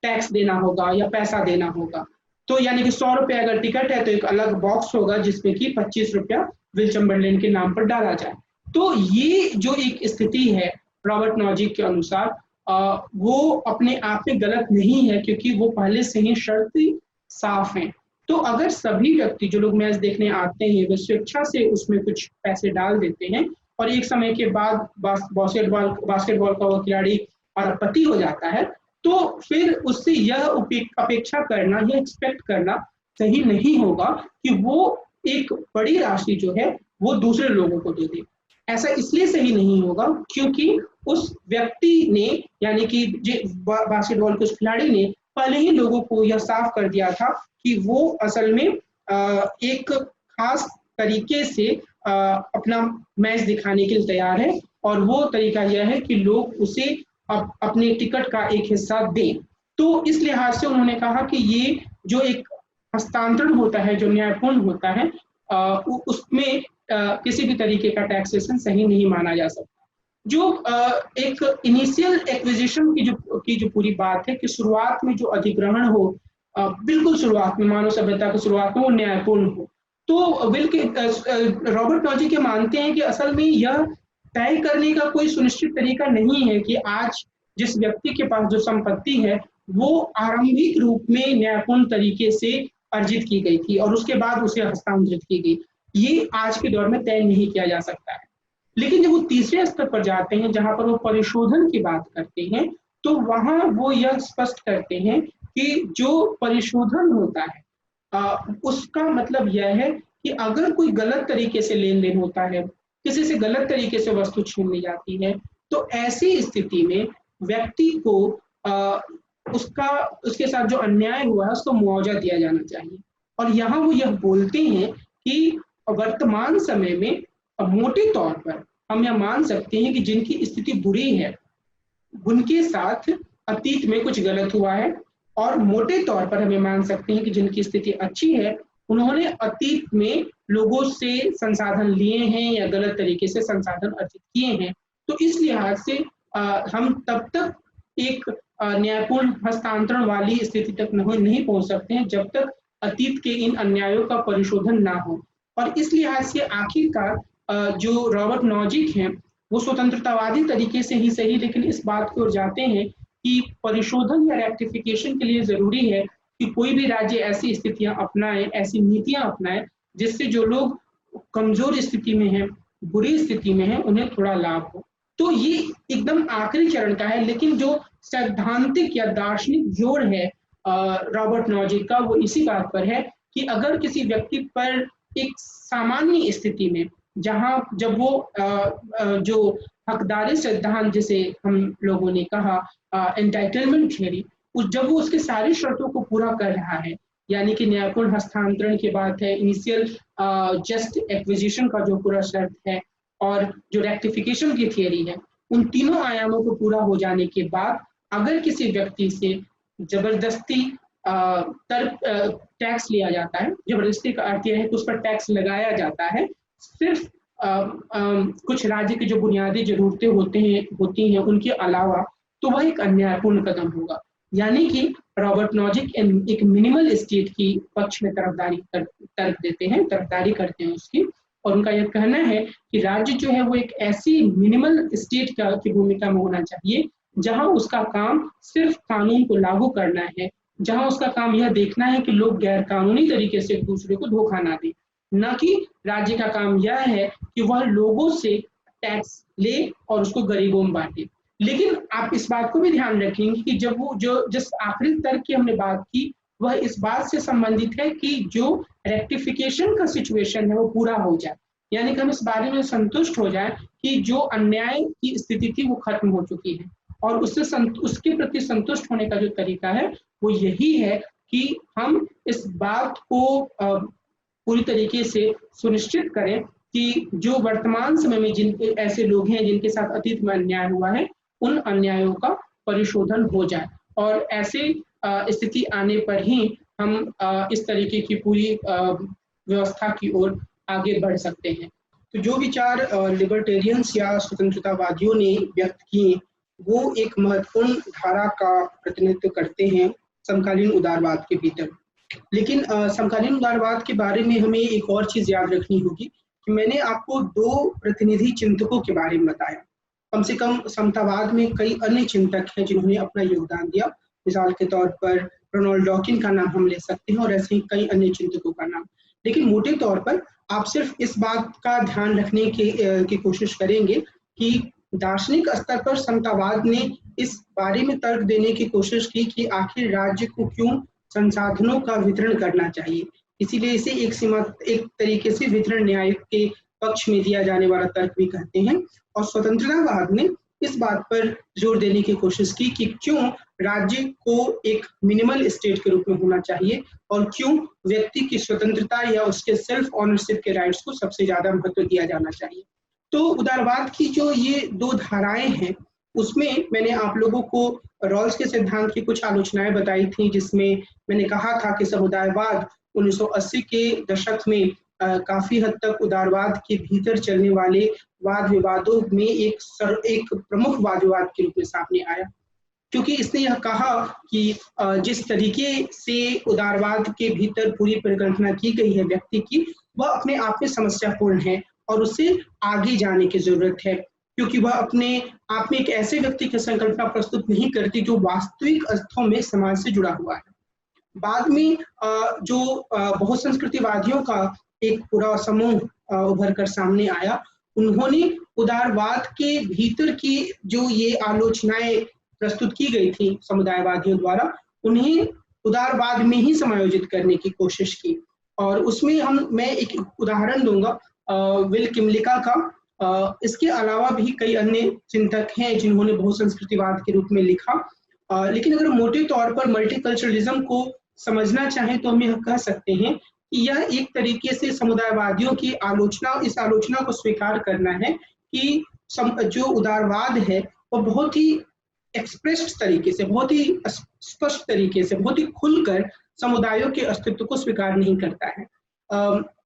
टैक्स देना होगा या पैसा देना होगा। तो यानी कि 100 रुपए अगर टिकट है तो एक अलग बॉक्स होगा जिसमें कि 25 रुपया विल चैम्बरलेन के नाम पर डाला जाए। तो ये जो एक स्थिति है रॉबर्ट नॉजिक के अनुसार, वो अपने आप में गलत नहीं है, क्योंकि वो पहले से ही शर्त साफ है। तो अगर सभी व्यक्ति जो लोग मैच देखने आते हैं वे स्वेच्छा से उसमें कुछ पैसे डाल देते हैं और एक समय के बाद बास्केटबॉल का वो खिलाड़ी अरबपति हो जाता है, तो फिर उससे यह अपेक्षा करना, यह एक्सपेक्ट करना सही नहीं होगा कि वो एक बड़ी राशि जो है वो दूसरे लोगों को दे दे। ऐसा इसलिए सही नहीं होगा क्योंकि उस व्यक्ति ने, यानी कि बास्केटबॉल के उस खिलाड़ी ने पहले ही लोगों को यह साफ कर दिया था कि वो असल में एक खास तरीके से अपना मैच दिखाने के लिए तैयार है, और वो तरीका यह है कि लोग उसे अपने टिकट का एक हिस्सा दें। तो इस लिहाज से उन्होंने कहा कि ये जो एक हस्तांतरण होता है, जो न्यायपूर्ण होता है, उसमें किसी भी तरीके का टैक्सेशन सही नहीं माना जा सकता। जो एक इनिशियल एक्विजिशन की जो पूरी बात है कि शुरुआत में जो अधिग्रहण हो, बिल्कुल शुरुआत में, मानव सभ्यता की शुरुआत में, वो न्यायपूर्ण हो। तो रॉबर्ट नॉजिक ये मानते हैं कि असल में यह तय करने का कोई सुनिश्चित तरीका नहीं है कि आज जिस व्यक्ति के पास जो संपत्ति है वो आरंभिक रूप में न्यायपूर्ण तरीके से अर्जित की गई थी और उसके बाद उसे हस्तांतरित की गई। ये आज के दौर में तय नहीं किया जा सकता है। लेकिन जब वो तीसरे स्तर पर जाते हैं जहां पर वो परिशोधन की बात करते हैं, तो वहां वो यह स्पष्ट करते हैं कि जो परिशोधन होता है उसका मतलब यह है कि अगर कोई गलत तरीके से लेन देन होता है, किसी से गलत तरीके से वस्तु छीन ली जाती है, तो ऐसी स्थिति में व्यक्ति को उसके साथ जो अन्याय हुआ है उसको मुआवजा दिया जाना चाहिए। और यहाँ वो यह बोलते हैं कि वर्तमान समय में मोटे तौर पर हम यह मान सकते हैं कि जिनकी स्थिति बुरी है उनके साथ अतीत में कुछ गलत हुआ है, और मोटे तौर पर हमें मान सकते हैं कि जिनकी स्थिति अच्छी है उन्होंने अतीत में लोगों से संसाधन लिए हैं या गलत तरीके से संसाधन अर्जित किए हैं। तो इस लिहाज से हम तब तक एक न्यायपूर्ण हस्तांतरण वाली स्थिति तक नहीं पहुंच सकते हैं जब तक अतीत के इन अन्यायों का परिशोधन ना हो। और इस लिहाज से आखिरकार जो रॉबर्ट नॉजिक हैं वो स्वतंत्रतावादी तरीके से ही सही, लेकिन इस बात की ओर जाते हैं कि परिशोधन या रेक्टिफिकेशन के लिए जरूरी है कि कोई भी राज्य ऐसी स्थितियां अपनाए, ऐसी नीतियां अपनाए जिससे जो लोग कमजोर स्थिति में हैं, बुरी स्थिति में हैं, उन्हें थोड़ा लाभ हो। तो ये एकदम आखिरी चरण का है, लेकिन जो सैद्धांतिक या दार्शनिक जोड़ है रॉबर्ट नॉजिक का, वो इसी बात पर है कि अगर किसी व्यक्ति पर एक सामान्य स्थिति में जब वो जो हकदारी सिद्धांत जिसे हम लोगों ने कहा एंटाइटलमेंट थियरी, जब वो उसके सारी शर्तों को पूरा कर रहा है, यानी कि न्यायपूर्ण हस्तांतरण की बात है, इनिशियल जस्ट एक्विजिशन का जो पूरा शर्त है, और जो रेक्टिफिकेशन की थियरी है, उन तीनों आयामों को पूरा हो जाने के बाद अगर किसी व्यक्ति से जबरदस्ती टैक्स लिया जाता है, जबरदस्ती का अर्थ यह है कि उस पर टैक्स लगाया जाता है सिर्फ कुछ राज्य की जो बुनियादी जरूरतें होती हैं उनके अलावा, तो वह एक अन्यायपूर्ण कदम होगा। यानी कि रॉबर्ट नॉजिक एक मिनिमल स्टेट की पक्ष में तरफदारी करते हैं उसकी, और उनका यह कहना है कि राज्य जो है वो एक ऐसी मिनिमल स्टेट की भूमिका में होना चाहिए जहां उसका काम सिर्फ कानून को लागू करना है, जहां उसका काम यह देखना है कि लोग गैर कानूनी तरीके से एक दूसरे को धोखा ना दें, न कि राज्य का काम यह है कि वह लोगों से टैक्स ले और उसको गरीबों में बांटे। लेकिन आप इस बात को भी ध्यान रखेंगे कि जब वो जो जिस आखिरी तर्क की हमने बात की वह इस बात से संबंधित है कि जो रेक्टिफिकेशन का सिचुएशन है वो पूरा हो जाए, यानी कि हम इस बारे में संतुष्ट हो जाए कि जो अन्याय की स्थिति थी वो खत्म हो चुकी है, और उसके प्रति संतुष्ट होने का जो तरीका है वो यही है कि हम इस बात को पूरी तरीके से सुनिश्चित करें कि जो वर्तमान समय में जिन ऐसे लोग हैं जिनके साथ अतीत में अन्याय हुआ है उन अन्यायों का परिशोधन हो जाए, और ऐसे स्थिति आने पर ही हम इस तरीके की पूरी व्यवस्था की ओर आगे बढ़ सकते हैं। तो जो विचार लिबर्टेरियंस या स्वतंत्रतावादियों ने व्यक्त किए वो एक महत्वपूर्ण धारा का प्रतिनिधित्व करते हैं समकालीन उदारवाद के भीतर। लेकिन समकालीन उदारवाद के बारे में हमें एक और चीज याद रखनी होगी कि मैंने आपको 2 प्रतिनिधि चिंतकों के बारे में बताया। कम से कम समतावाद में कई अन्य चिंतक हैं जिन्होंने अपना योगदान दिया। मिसाल के तौर पर रोनाल्ड डॉकिन का नाम हम ले सकते हैं और ऐसे ही कई अन्य चिंतकों का नाम। लेकिन मोटे तौर पर आप सिर्फ इस बात का ध्यान रखने की कोशिश करेंगे कि दार्शनिक स्तर पर समतावाद ने इस बारे में तर्क देने की कोशिश की कि आखिर राज्य को क्यों संसाधनों का वितरण करना चाहिए, इसीलिए इसे एक तरीके से वितरण न्याय के पक्ष में दिया जाने वाला तर्क भी कहते हैं। और स्वतंत्रतावाद ने इस बात पर जोर देने की कोशिश की कि क्यों राज्य को एक मिनिमल स्टेट के रूप में होना चाहिए और क्यों व्यक्ति की स्वतंत्रता या उसके सेल्फ ऑनरशिप के राइट्स को सबसे ज्यादा महत्व दिया जाना चाहिए। तो उदारवाद की जो ये 2 धाराएं हैं उसमें मैंने आप लोगों को रॉल्स के सिद्धांत की कुछ आलोचनाएं बताई थी, जिसमें मैंने कहा था कि समुदायवाद 1980 के दशक में काफी हद तक उदारवाद के भीतर चलने वाले वाद विवादों में एक प्रमुख वाद विवाद के रूप में सामने आया, क्योंकि इसने यह कहा कि जिस तरीके से उदारवाद के भीतर पूरी परिकल्पना की गई है व्यक्ति की, वह अपने आप में समस्यापूर्ण है और उसे आगे जाने की जरूरत है, क्योंकि वह अपने आप में एक ऐसे व्यक्ति की संकल्पना प्रस्तुत नहीं करती जो वास्तविक अर्थों में समाज से जुड़ा हुआ है। बाद में जो बहुसंस्कृतिवादियों का एक पूरा समूह उभर कर सामने आया, उन्होंने उदारवाद के भीतर की जो ये आलोचनाएं प्रस्तुत की गई थी समुदायवादियों द्वारा, उन्हें उदारवाद में ही समायोजित करने की कोशिश की। और उसमें मैं एक उदाहरण दूंगा विल किमलिका का। इसके अलावा भी कई अन्य चिंतक हैं जिन्होंने बहुसंस्कृतिवाद के रूप में लिखा। लेकिन अगर मोटे तौर पर मल्टीकल्चरलिज्म को समझना चाहें तो हम यह कह सकते हैं कि यह एक तरीके से समुदायवादियों की इस आलोचना को स्वीकार करना है कि जो उदारवाद है वो बहुत ही एक्सप्रेस्ड तरीके से, बहुत ही स्पष्ट तरीके से, बहुत ही खुलकर समुदायों के अस्तित्व को स्वीकार नहीं करता है।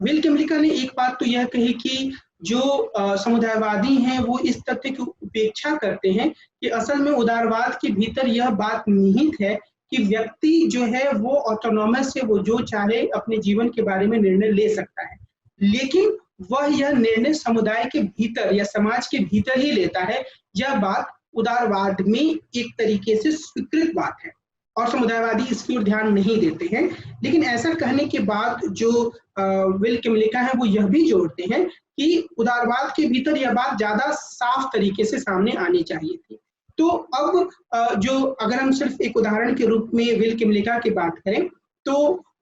विल किमलिका ने एक बात तो यह कही कि जो समुदायवादी हैं वो इस तथ्य की उपेक्षा करते हैं कि असल में उदारवाद के भीतर यह बात निहित है कि व्यक्ति जो है वो ऑटोनॉमस है, वो जो चाहे अपने जीवन के बारे में निर्णय ले सकता है, लेकिन वह यह निर्णय समुदाय के भीतर या समाज के भीतर ही लेता है। यह बात उदारवाद में एक तरीके से स्वीकृत बात है और समुदायवादी इसकी ओर ध्यान नहीं देते हैं। लेकिन ऐसा कहने के बाद जो विल किमलिका है वो यह भी जोड़ते हैं कि उदारवाद के भीतर यह बात ज्यादा साफ तरीके से सामने आनी चाहिए थी। तो अब जो अगर हम सिर्फ एक उदाहरण के रूप में विल किमलिका की बात करें तो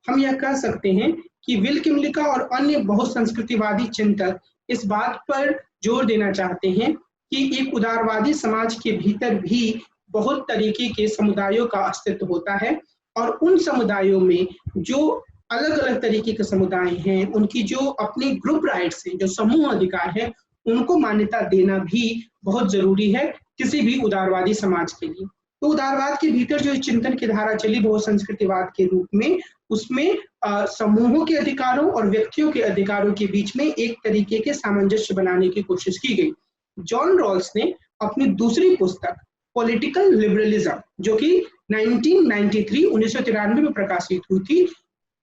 हम यह कह सकते हैं कि विल किमलिका और अन्य बहुसंस्कृतिवादी चिंतक इस बात पर जोर देना चाहते हैं कि एक उदारवादी समाज के भीतर भी बहुत तरीके के समुदायों का अस्तित्व होता है और उन समुदायों में जो अलग अलग तरीके के समुदाय हैं उनकी जो अपनी ग्रुप राइट्स हैं, जो समूह अधिकार है, उनको मान्यता देना भी बहुत जरूरी है किसी भी उदारवादी समाज के लिए। तो उदारवाद के भीतर जो चिंतन की धारा चली बहुसंस्कृतिवाद के रूप में, उसमें समूहों के अधिकारों और व्यक्तियों के अधिकारों के बीच में एक तरीके के सामंजस्य बनाने की कोशिश की गई। जॉन रॉल्स ने अपनी दूसरी पुस्तक पॉलिटिकल लिबरलिज्म, जो कि 1993 में प्रकाशित हुई थी,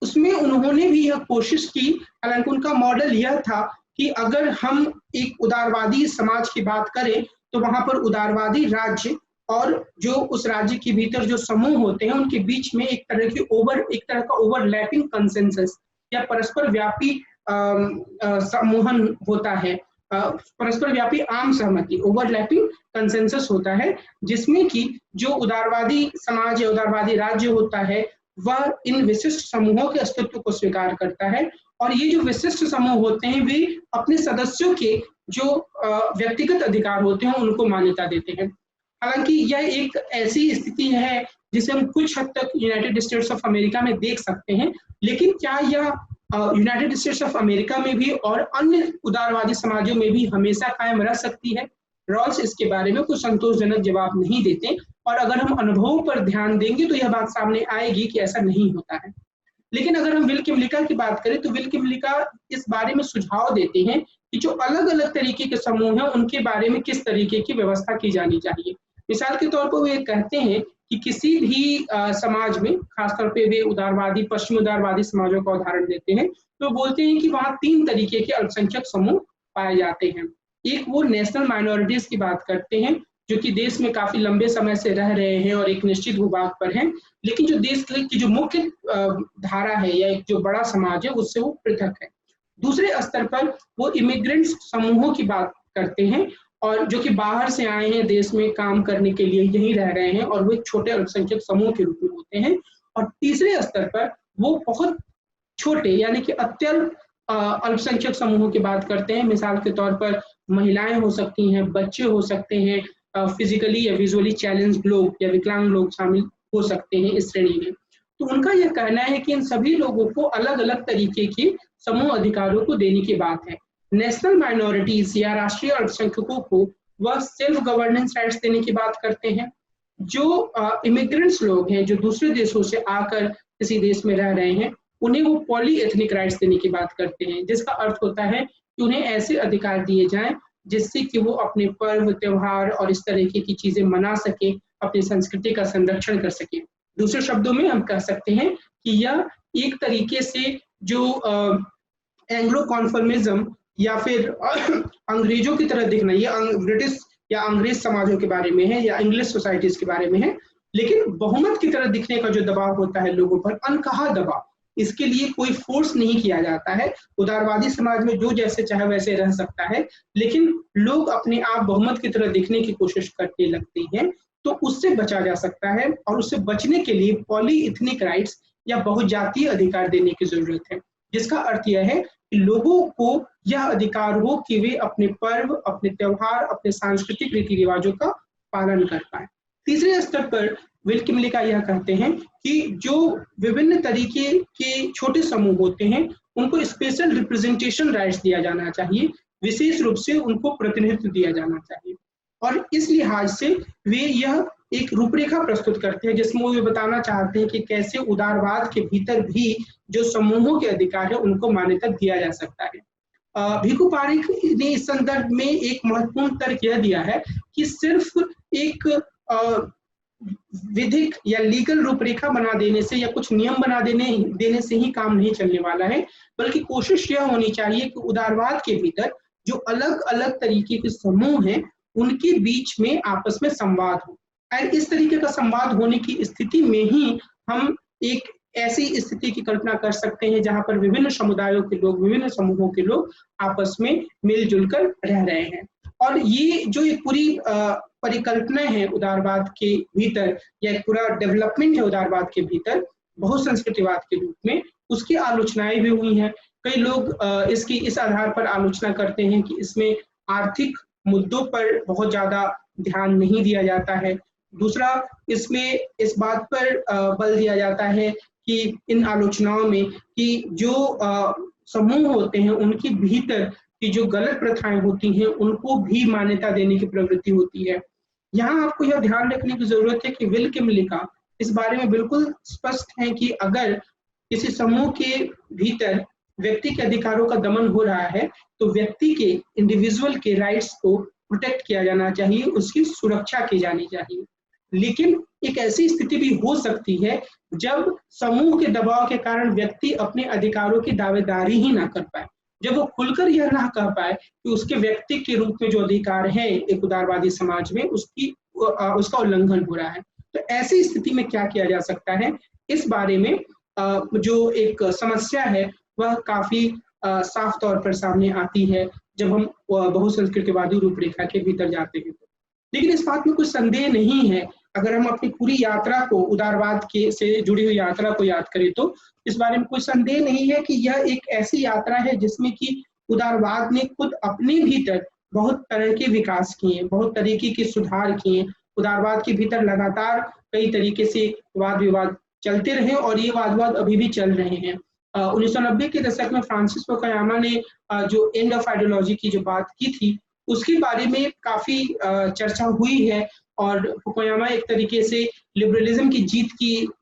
उसमें उन्होंने भी यह कोशिश की, हालांकि उनका मॉडल यह था कि अगर हम एक उदारवादी समाज की बात करें तो वहां पर उदारवादी राज्य और जो उस राज्य के भीतर जो समूह होते हैं उनके बीच में एक तरह का ओवरलैपिंग कंसेंसस या परस्पर व्यापी सम्मोहन होता है, परस्पर व्यापी आम सहमति, ओवरलैपिंग कंसेंसस होता है, जिसमें कि जो उदारवादी समाज या उदारवादी राज्य होता है वह इन विशिष्ट समूहों के अस्तित्व को स्वीकार करता है और ये जो विशिष्ट समूह होते हैं वे अपने सदस्यों के जो व्यक्तिगत अधिकार होते हैं उनको मान्यता देते हैं। हालांकि यह एक ऐसी स्थिति है जिसे हम कुछ हद तक यूनाइटेड स्टेट्स ऑफ अमेरिका में देख सकते हैं, लेकिन क्या यह यूनाइटेड स्टेट्स ऑफ अमेरिका में भी और अन्य उदारवादी समाजों में भी हमेशा कायम रह सकती है? रॉल्स इसके बारे में कुछ संतोषजनक जवाब नहीं देते और अगर हम अनुभवों पर ध्यान देंगे तो यह बात सामने आएगी कि ऐसा नहीं होता है। लेकिन अगर हम विल किमलिका की बात करें तो विल किमलिका इस बारे में सुझाव देते हैं कि जो अलग अलग तरीके के समूह हैं उनके बारे में किस तरीके की व्यवस्था की जानी चाहिए। मिसाल के तौर पर वे कहते हैं कि किसी भी समाज में, खासतौर पे वे उदारवादी पश्चिमी उदारवादी समाजों का उदाहरण देते हैं, तो बोलते हैं कि वहाँ 3 तरीके के अल्पसंख्यक समूह पाए जाते हैं। एक वो नेशनल माइनॉरिटीज की बात करते हैं जो कि देश में काफी लंबे समय से रह रहे हैं और एक निश्चित भूभाग पर हैं, लेकिन जो देश की जो मुख्य धारा है या एक जो बड़ा समाज है उससे वो पृथक है। दूसरे स्तर पर वो इमिग्रेंट्स समूहों की बात करते हैं और जो कि बाहर से आए हैं, देश में काम करने के लिए यहीं रह रहे हैं और वो एक छोटे अल्पसंख्यक समूह के रूप में होते हैं। और तीसरे स्तर पर वो बहुत छोटे यानी कि अत्यल्प अल्पसंख्यक समूहों की बात करते हैं। मिसाल के तौर पर महिलाएं हो सकती हैं, बच्चे हो सकते हैं, फिजिकली या विजुअली चैलेंज्ड लोग या विकलांग लोग शामिल हो सकते हैं इस श्रेणी में। तो उनका यह कहना है कि इन सभी लोगों को अलग अलग तरीके के समूह अधिकारों को देने की बात है। नेशनल माइनॉरिटीज या राष्ट्रीय अल्पसंख्यकों को वह सेल्फ गवर्नेंस राइट्स देने की बात करते हैं। जो इमिग्रेंट्स लोग हैं जो दूसरे देशों से आकर किसी देश में रह रहे हैं उन्हें वो पॉली एथनिक राइट्स देने की बात करते हैं, जिसका अर्थ होता है कि उन्हें ऐसे अधिकार दिए जाएं जिससे कि वो अपने पर्व त्योहार और इस तरीके की चीजें मना सके, अपनी संस्कृति का संरक्षण कर सके। दूसरे शब्दों में हम कह सकते हैं कि यह एक तरीके से जो एंग्लो कॉन्फर्मिज्म या फिर अंग्रेजों की तरह दिखना, ये ब्रिटिश या अंग्रेज समाजों के बारे में है या इंग्लिश सोसाइटीज के बारे में है, लेकिन बहुमत की तरह दिखने का जो दबाव होता है लोगों पर, अनकहा दबाव, इसके लिए कोई फोर्स नहीं किया जाता है। उदारवादी समाज में जो जैसे चाहे वैसे रह सकता है, लेकिन लोग अपने आप बहुमत की तरह दिखने की कोशिश करने लगते हैं, तो उससे बचा जा सकता है और उससे बचने के लिए पॉली इथनिक राइट्स या बहुजातीय अधिकार देने की जरूरत है, जिसका अर्थ यह है कि लोगों को यह अधिकार हो कि वे अपने पर्व, अपने त्योहार, अपने सांस्कृतिक रीति रिवाजों का पालन कर पाए। तीसरे स्तर पर विल किमलिका यह कहते हैं कि जो विभिन्न तरीके के छोटे समूह होते हैं उनको स्पेशल रिप्रेजेंटेशन राइट्स दिया जाना चाहिए, विशेष रूप से उनको प्रतिनिधित्व दिया जाना चाहिए। और इस लिहाज से वे यह एक रूपरेखा प्रस्तुत करते हैं जिसमें वे बताना चाहते हैं कि कैसे उदारवाद के भीतर भी जो समूहों के अधिकार है उनको मान्यता दिया जा सकता है। भिखु पारेख ने इस संदर्भ में एक महत्वपूर्ण तर्क यह दिया है कि सिर्फ एक विधिक या लीगल रूपरेखा बना देने से या कुछ नियम बना देने से ही काम नहीं चलने वाला है, बल्कि कोशिश यह होनी चाहिए कि उदारवाद के भीतर जो अलग अलग तरीके के समूह हैं उनके बीच में आपस में संवाद हो। और इस तरीके का संवाद होने की स्थिति में ही हम एक ऐसी स्थिति की कल्पना कर सकते हैं जहां पर विभिन्न समुदायों के लोग, विभिन्न समूहों के लोग आपस में मिलजुल कर रह रहे हैं। और ये जो एक पूरी परिकल्पना है उदारवाद के भीतर या एक पूरा डेवलपमेंट है उदारवाद के भीतर बहुसंस्कृतिवाद के रूप में, उसकी आलोचनाएं भी हुई हैं। कई लोग इसकी इस आधार पर आलोचना करते हैं कि इसमें आर्थिक मुद्दों पर बहुत ज्यादा ध्यान नहीं दिया जाता है। दूसरा, इसमें इस बात पर बल दिया जाता है कि इन आलोचनाओं में कि जो समूह होते हैं उनके भीतर की जो गलत प्रथाएं होती हैं उनको भी मान्यता देने की प्रवृत्ति होती है। यहाँ आपको यह ध्यान रखने की जरूरत है कि विल किमलिका इस बारे में बिल्कुल स्पष्ट है कि अगर किसी समूह के भीतर व्यक्ति के अधिकारों का दमन हो रहा है तो व्यक्ति के, इंडिविजुअल के राइट्स को प्रोटेक्ट किया जाना चाहिए, उसकी सुरक्षा की जानी चाहिए। लेकिन एक ऐसी स्थिति भी हो सकती है जब समूह के दबाव के कारण व्यक्ति अपने अधिकारों की दावेदारी ही ना कर पाए, जब वो खुलकर यह ना कह पाए कि उसके व्यक्ति के रूप में जो अधिकार है एक उदारवादी समाज में उसका उल्लंघन हो रहा है। तो ऐसी स्थिति में क्या किया जा सकता है, इस बारे में जो एक समस्या है वह काफी साफ तौर पर सामने आती है जब हम बहुसंस्कृतिवादी रूपरेखा के भीतर जाते हैं। लेकिन इस बात में कुछ संदेह नहीं है, अगर हम अपनी पूरी यात्रा को उदारवाद के से जुड़ी हुई यात्रा को याद करें तो इस बारे में कोई संदेह नहीं है कि यह एक ऐसी यात्रा है जिसमें कि उदारवाद ने खुद अपने भीतर बहुत तरह के विकास किए, बहुत तरीके के सुधार किए। उदारवाद के भीतर लगातार कई तरीके से वाद विवाद चलते रहे और ये वाद विवाद अभी भी चल रहे हैं। 1990 के दशक में फ्रांसिस फुकुयामा ने जो एंड ऑफ आइडियोलॉजी की जो बात की थी उसके बारे में काफी चर्चा हुई है और फुकुयामा एक तरीके से लिबरलिज्म की जीत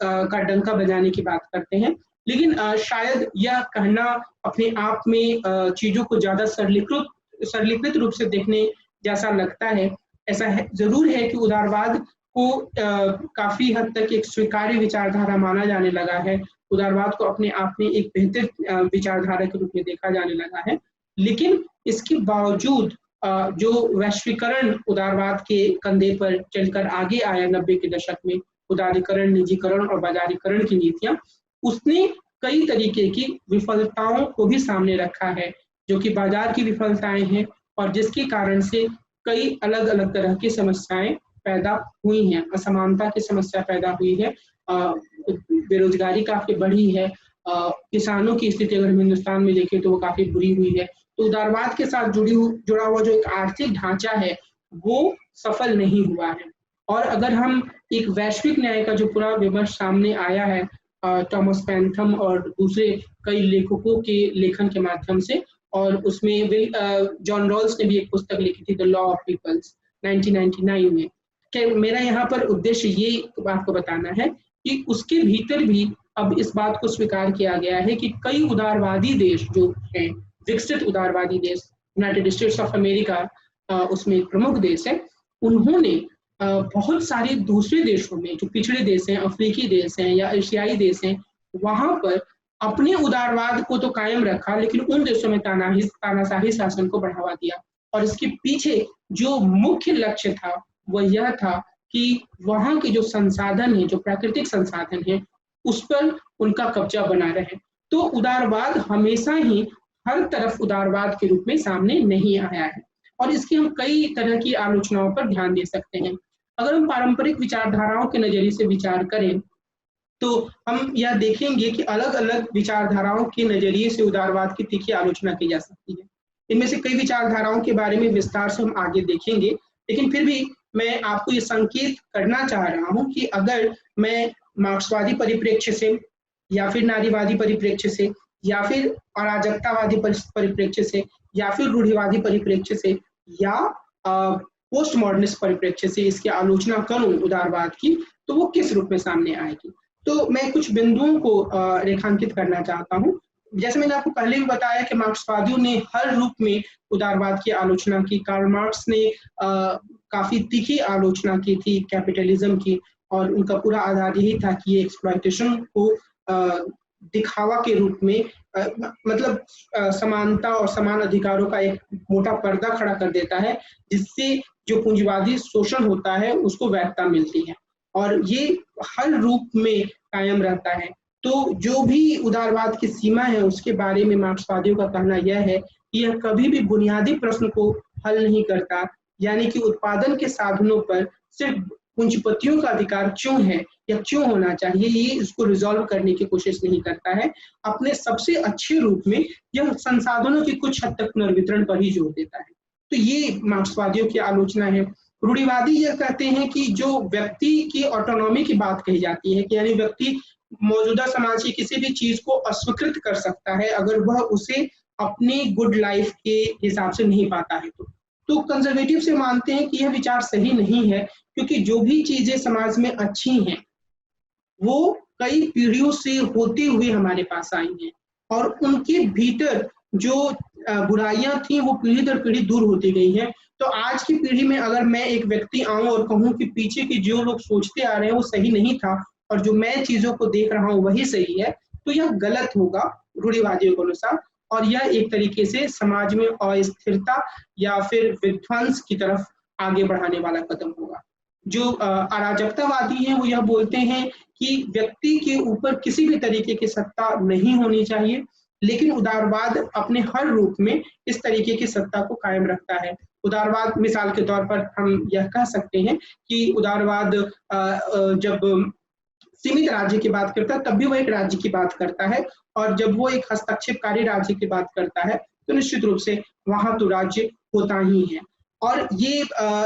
का डंका बजाने की बात करते हैं। लेकिन शायद यह कहना अपने आप में चीजों को ज्यादा सरलीकृत रूप से देखने जैसा लगता है। ऐसा है, जरूर है कि उदारवाद को काफी हद तक एक स्वीकार्य विचारधारा माना जाने लगा है, उदारवाद को अपने आप में एक बेहतर विचारधारा के रूप में देखा जाने लगा है। लेकिन इसके बावजूद जो वैश्वीकरण उदारवाद के कंधे पर चलकर आगे आया 90 के दशक में, उदारीकरण, निजीकरण और बाजारीकरण की नीतियां, उसने कई तरीके की विफलताओं को भी सामने रखा है जो कि बाजार की विफलताएं हैं और जिसके कारण से कई अलग अलग तरह की समस्याएं पैदा हुई हैं। असमानता की समस्या पैदा हुई है, बेरोजगारी काफी बढ़ी है, किसानों की स्थिति अगर हम हिंदुस्तान में देखें तो वो काफी बुरी हुई है। तो उदारवाद के साथ जुड़ा हुआ जो एक आर्थिक ढांचा है वो सफल नहीं हुआ है। और अगर हम एक वैश्विक न्याय का जो पूरा विमर्श सामने आया है थॉमस पेंथम और दूसरे कई लेखकों के लेखन के माध्यम से, और उसमें जॉन रॉल्स ने भी एक पुस्तक लिखी थी द लॉ ऑफ पीपल्स 1999 में। मेरा यहाँ पर उद्देश्य ये आपको बताना है कि उसके भीतर भी अब इस बात को स्वीकार किया गया है कि कई उदारवादी देश जो हैं, विकसित उदारवादी देश, यूनाइटेड स्टेट्स ऑफ अमेरिका उसमें एक प्रमुख देश है, उन्होंने बहुत सारे दूसरे देशों में जो पिछड़े देश हैं, अफ्रीकी देश हैं या एशियाई देश हैं, वहां पर अपने उदारवाद को तो कायम रखा लेकिन उन देशों में तानाशाही शासन को बढ़ावा दिया। और इसके पीछे जो मुख्य लक्ष्य था वह यह था कि वहां के जो संसाधन है, जो प्राकृतिक संसाधन है, उस पर उनका कब्जा बना रहे। तो उदारवाद हमेशा ही हर तरफ उदारवाद के रूप में सामने नहीं आया है और इसकी हम कई तरह की आलोचनाओं पर ध्यान दे सकते हैं। अगर हम पारंपरिक विचारधाराओं के नजरिए से विचार करें तो हम यह देखेंगे कि अलग अलग विचारधाराओं के नजरिए से उदारवाद की तीखी आलोचना की जा सकती है। इनमें से कई विचारधाराओं के बारे में विस्तार से हम आगे देखेंगे, लेकिन फिर भी मैं आपको ये संकेत करना चाह रहा हूं कि अगर मैं मार्क्सवादी परिप्रेक्ष्य से या फिर नारीवादी परिप्रेक्ष्य से या फिर अराजकतावादी परिप्रेक्ष्य से या फिर रूढ़िवादी परिप्रेक्ष्य से या पोस्ट मॉडर्निस्ट परिप्रेक्ष्य से इसकी आलोचना करूं उदारवाद की, तो वो किस रूप में सामने आएगी। तो मैं कुछ बिंदुओं को रेखांकित करना चाहता हूं। जैसे मैंने आपको पहले भी बताया कि मार्क्सवादियों ने हर रूप में उदारवाद की आलोचना की। कार्ल मार्क्स ने काफी तीखी आलोचना की थी कैपिटलिज्म की और उनका पूरा आधार यही था कि ये एक्सप्लॉयटेशन को दिखावा के रूप में मतलब समानता और समान अधिकारों का एक मोटा पर्दा खड़ा कर देता है जिससे जो पूंजीवादी शोषण होता है उसको वैधता मिलती है और ये हर रूप में कायम रहता है। तो जो भी उदारवाद की सीमा है उसके बारे में मार्क्सवादियों का कहना यह है कि यह कभी भी बुनियादी प्रश्न को हल नहीं करता, यानी कि उत्पादन के साधनों पर सिर्फ पूंजीपतियों का अधिकार क्यों है या क्यों होना चाहिए, ये इसको रिजॉल्व करने की कोशिश नहीं करता है। अपने सबसे अच्छे रूप में यह संसाधनों की कुछ हद तक पुनर्वितरण पर ही जोर देता है। तो ये मार्क्सवादियों की आलोचना है। रूढ़िवादी यह कहते हैं कि जो व्यक्ति की ऑटोनॉमी की बात कही जाती है कि यानी व्यक्ति मौजूदा समाज की किसी भी चीज को अस्वीकृत कर सकता है अगर वह उसे अपनी गुड लाइफ के हिसाब से नहीं पाता है। तो कंजर्वेटिव से मानते हैं कि यह विचार सही नहीं है, क्योंकि जो भी चीजें समाज में अच्छी हैं वो कई पीढ़ियों से होती हुई हमारे पास आई हैं और उनके भीतर जो बुराइयां थी वो पीढ़ी दर पीढ़ी दूर होती गई हैं। तो आज की पीढ़ी में अगर मैं एक व्यक्ति आऊं और कहूं कि पीछे की जो लोग सोचते आ रहे हैं वो सही नहीं था और जो मैं चीजों को देख रहा हूं वही सही है, तो यह गलत होगा रूढ़िवादियों के अनुसार। और यह एक तरीके से समाज में अस्थिरता या फिर विध्वंस की तरफ आगे बढ़ाने वाला कदम होगा। जो अराजकतावादी हैं वो यह बोलते हैं कि व्यक्ति के ऊपर किसी भी तरीके की सत्ता नहीं होनी चाहिए, लेकिन उदारवाद अपने हर रूप में इस तरीके की सत्ता को कायम रखता है। उदारवाद मिसाल के तौर पर हम यह कह सकते हैं कि उदारवाद जब सीमित राज्य की बात करता है तब भी वो एक राज्य की बात करता है, और जब वो एक हस्तक्षेपकारी राज्य की बात करता है तो निश्चित रूप से वहां तो राज्य होता ही है। और ये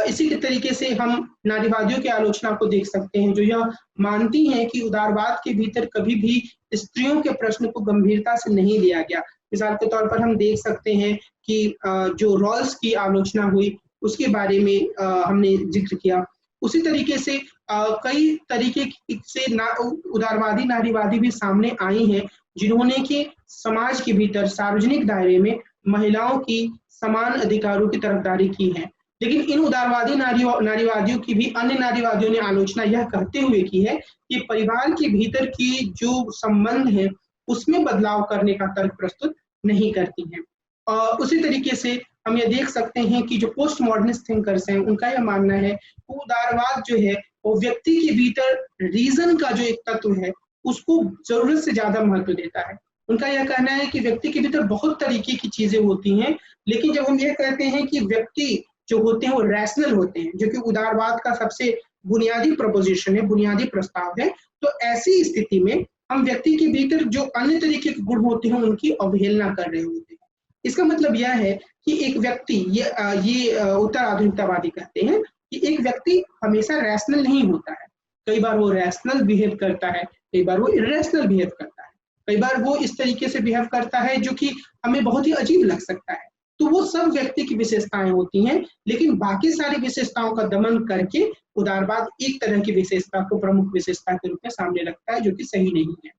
इसी के तरीके से हम नारीवादियों की आलोचना को देख सकते हैं, जो यह मानती हैं कि उदारवाद के भीतर कभी भी स्त्रियों के प्रश्न को गंभीरता से नहीं लिया गया। मिसाल के तौर पर हम देख सकते हैं कि जो रॉल्स की आलोचना हुई उसके बारे में हमने जिक्र किया। उसी तरीके से कई तरीके से उदारवादी नारीवादी भी सामने आई हैं, जिन्होंने कि समाज के भीतर सार्वजनिक दायरे में महिलाओं की समान अधिकारों की तरफदारी की है। लेकिन इन उदारवादी नारीवादियों की भी अन्य नारीवादियों ने आलोचना यह कहते हुए की है कि परिवार के भीतर की जो संबंध है उसमें बदलाव करने का तर्क प्रस्तुत नहीं करती हैं। उसी तरीके से हम ये देख सकते हैं कि जो पोस्ट मॉडर्निस्ट थिंकर्स हैं उनका यह मानना है कि उदारवाद जो है वो व्यक्ति के भीतर रीजन का जो एक तत्व है उसको जरूरत से ज्यादा महत्व देता है। उनका यह कहना है कि व्यक्ति के भीतर बहुत तरीके की चीजें होती हैं, लेकिन जब हम ये कहते हैं कि व्यक्ति जो होते हैं वो रैशनल होते हैं, जो कि उदारवाद का सबसे बुनियादी प्रपोजिशन है, बुनियादी प्रस्ताव है, तो ऐसी स्थिति में हम व्यक्ति के भीतर जो अन्य तरीके के गुण होते हैं उनकी अवहेलना कर रहे होते हैं। इसका मतलब यह है कि एक व्यक्ति, ये उत्तर आधुनिकतावादी कहते हैं कि एक व्यक्ति हमेशा रैशनल नहीं होता है। कई बार वो रैशनल बिहेव करता है, कई बार वो इरेशनल बिहेव करता है, कई बार वो इस तरीके से बिहेव करता है जो कि हमें बहुत ही अजीब लग सकता है। तो वो सब व्यक्ति की विशेषताएं होती हैं, लेकिन बाकी सारी विशेषताओं का दमन करके उदारवाद एक तरह की विशेषता को प्रमुख विशेषता के रूप में सामने रखता है, जो कि सही नहीं है।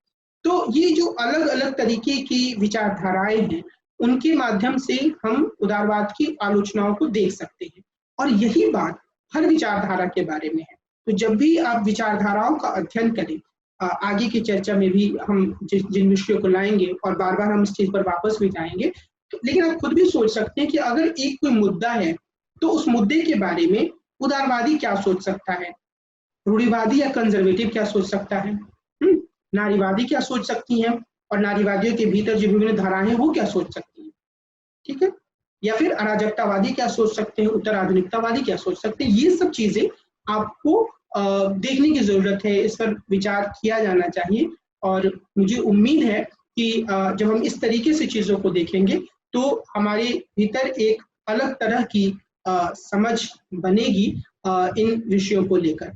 तो ये जो अलग अलग तरीके की विचारधाराएं हैं उनके माध्यम से हम उदारवाद की आलोचनाओं को देख सकते हैं, और यही बात हर विचारधारा के बारे में है। तो जब भी आप विचारधाराओं का अध्ययन करें, आगे की चर्चा में भी हम जिन विषयों को लाएंगे और बार बार हम इस चीज पर वापस भी जाएंगे, तो लेकिन आप खुद भी सोच सकते हैं कि अगर एक कोई मुद्दा है तो उस मुद्दे के बारे में उदारवादी क्या सोच सकता है, रूढ़िवादी या कंजर्वेटिव क्या सोच सकता है, नारीवादी क्या सोच सकती हैं, और नारीवादियों के भीतर जो विभिन्न धाराएं हैं वो क्या सोच सकती हैं, ठीक है, या फिर अराजकतावादी क्या सोच सकते हैं, उत्तर आधुनिकतावादी क्या सोच सकते हैं। ये सब चीजें आपको देखने की जरूरत है, इस पर विचार किया जाना चाहिए। और मुझे उम्मीद है कि जब हम इस तरीके से चीजों को देखेंगे तो हमारे भीतर एक अलग तरह की समझ बनेगी इन विषयों को लेकर।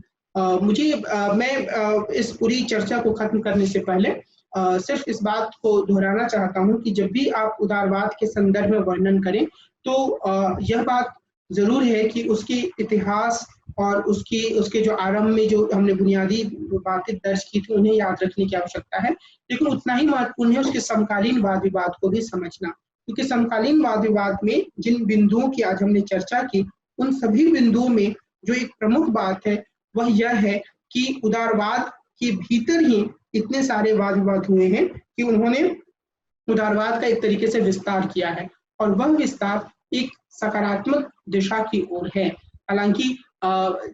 मैं इस पूरी चर्चा को खत्म करने से पहले सिर्फ इस बात को दोहराना चाहता हूं कि जब भी आप उदारवाद के संदर्भ में वर्णन करें तो यह बात जरूर है कि उसके इतिहास और उसके जो आरंभ में जो हमने बुनियादी बातें दर्ज की थी उन्हें याद रखने की आवश्यकता है, लेकिन उतना ही महत्वपूर्ण है उसके समकालीन वाद विवाद को भी समझना, क्योंकि समकालीन वाद विवाद में जिन बिंदुओं की आज हमने चर्चा की उन सभी बिंदुओं में जो एक प्रमुख बात है वह यह है कि उदारवाद के भीतर ही इतने सारे वाद विवाद हुए हैं कि उन्होंने उदारवाद का एक तरीके से विस्तार किया है, और वह विस्तार एक सकारात्मक दिशा की ओर है। हालांकि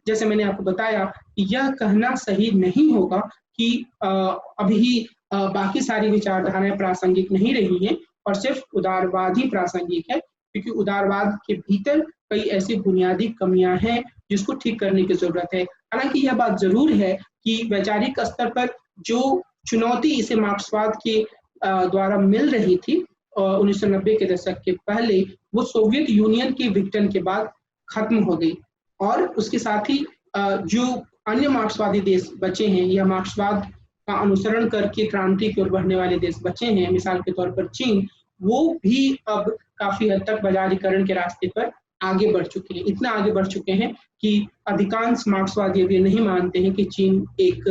जैसे मैंने आपको बताया कि यह कहना सही नहीं होगा कि अभी बाकी सारी विचारधाराएं प्रासंगिक नहीं रही हैं और सिर्फ उदारवाद ही प्रासंगिक है, क्योंकि उदारवाद के भीतर कई ऐसी बुनियादी कमियां हैं जिसको ठीक करने की जरूरत है। हालांकि यह बात जरूर है कि वैचारिक स्तर पर जो चुनौती इसे मार्क्सवाद के द्वारा मिल रही थी 1990 के दशक के पहले, वो सोवियत यूनियन के विघटन के बाद खत्म हो गई, और उसके साथ ही जो अन्य मार्क्सवादी देश बचे हैं या मार्क्सवाद का अनुसरण करके क्रांति की ओर बढ़ने वाले देश बचे हैं, मिसाल के तौर पर चीन, वो भी अब काफी हद तक बाजारीकरण के रास्ते पर आगे बढ़ चुके हैं। इतना आगे बढ़ चुके हैं कि अधिकांश मार्क्सवादी अभी नहीं मानते हैं कि चीन एक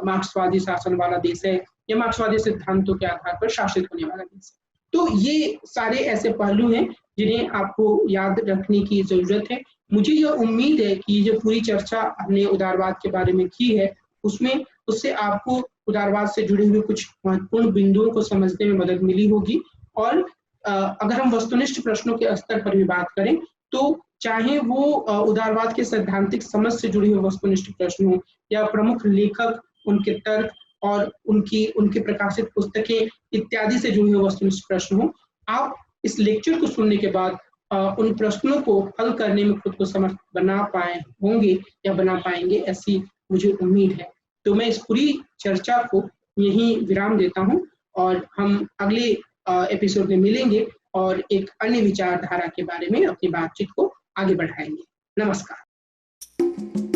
मार्क्सवादी शासन वाला देश है या मार्क्सवादी सिद्धांतों के आधार पर शासित होने वाला देश है। तो ये सारे ऐसे पहलू हैं जिन्हें आपको याद रखने की जरूरत है। मुझे यह उम्मीद है कि जो पूरी चर्चा हमने उदारवाद के बारे में की है उससे आपको उदारवाद से जुड़े हुए कुछ महत्वपूर्ण बिंदुओं को समझने में मदद मिली होगी, और अगर हम वस्तुनिष्ठ प्रश्नों के स्तर पर भी बात करें तो चाहे वो उदारवाद के सैद्धांतिक समझ से जुड़े हुए वस्तुनिष्ठ प्रश्न हो या प्रमुख लेखक, उनके तर्क और उनकी प्रकाशित पुस्तकें इत्यादि से जुड़े हुए वस्तुनिष्ठ प्रश्न हो, आप इस लेक्चर को सुनने के बाद उन प्रश्नों को हल करने में खुद को समर्थ बना पाए होंगे या बना पाएंगे, ऐसी मुझे उम्मीद है। तो मैं इस पूरी चर्चा को यहीं विराम देता हूं और हम अगले एपिसोड में मिलेंगे और एक अन्य विचारधारा के बारे में अपनी बातचीत को आगे बढ़ाएंगे। नमस्कार।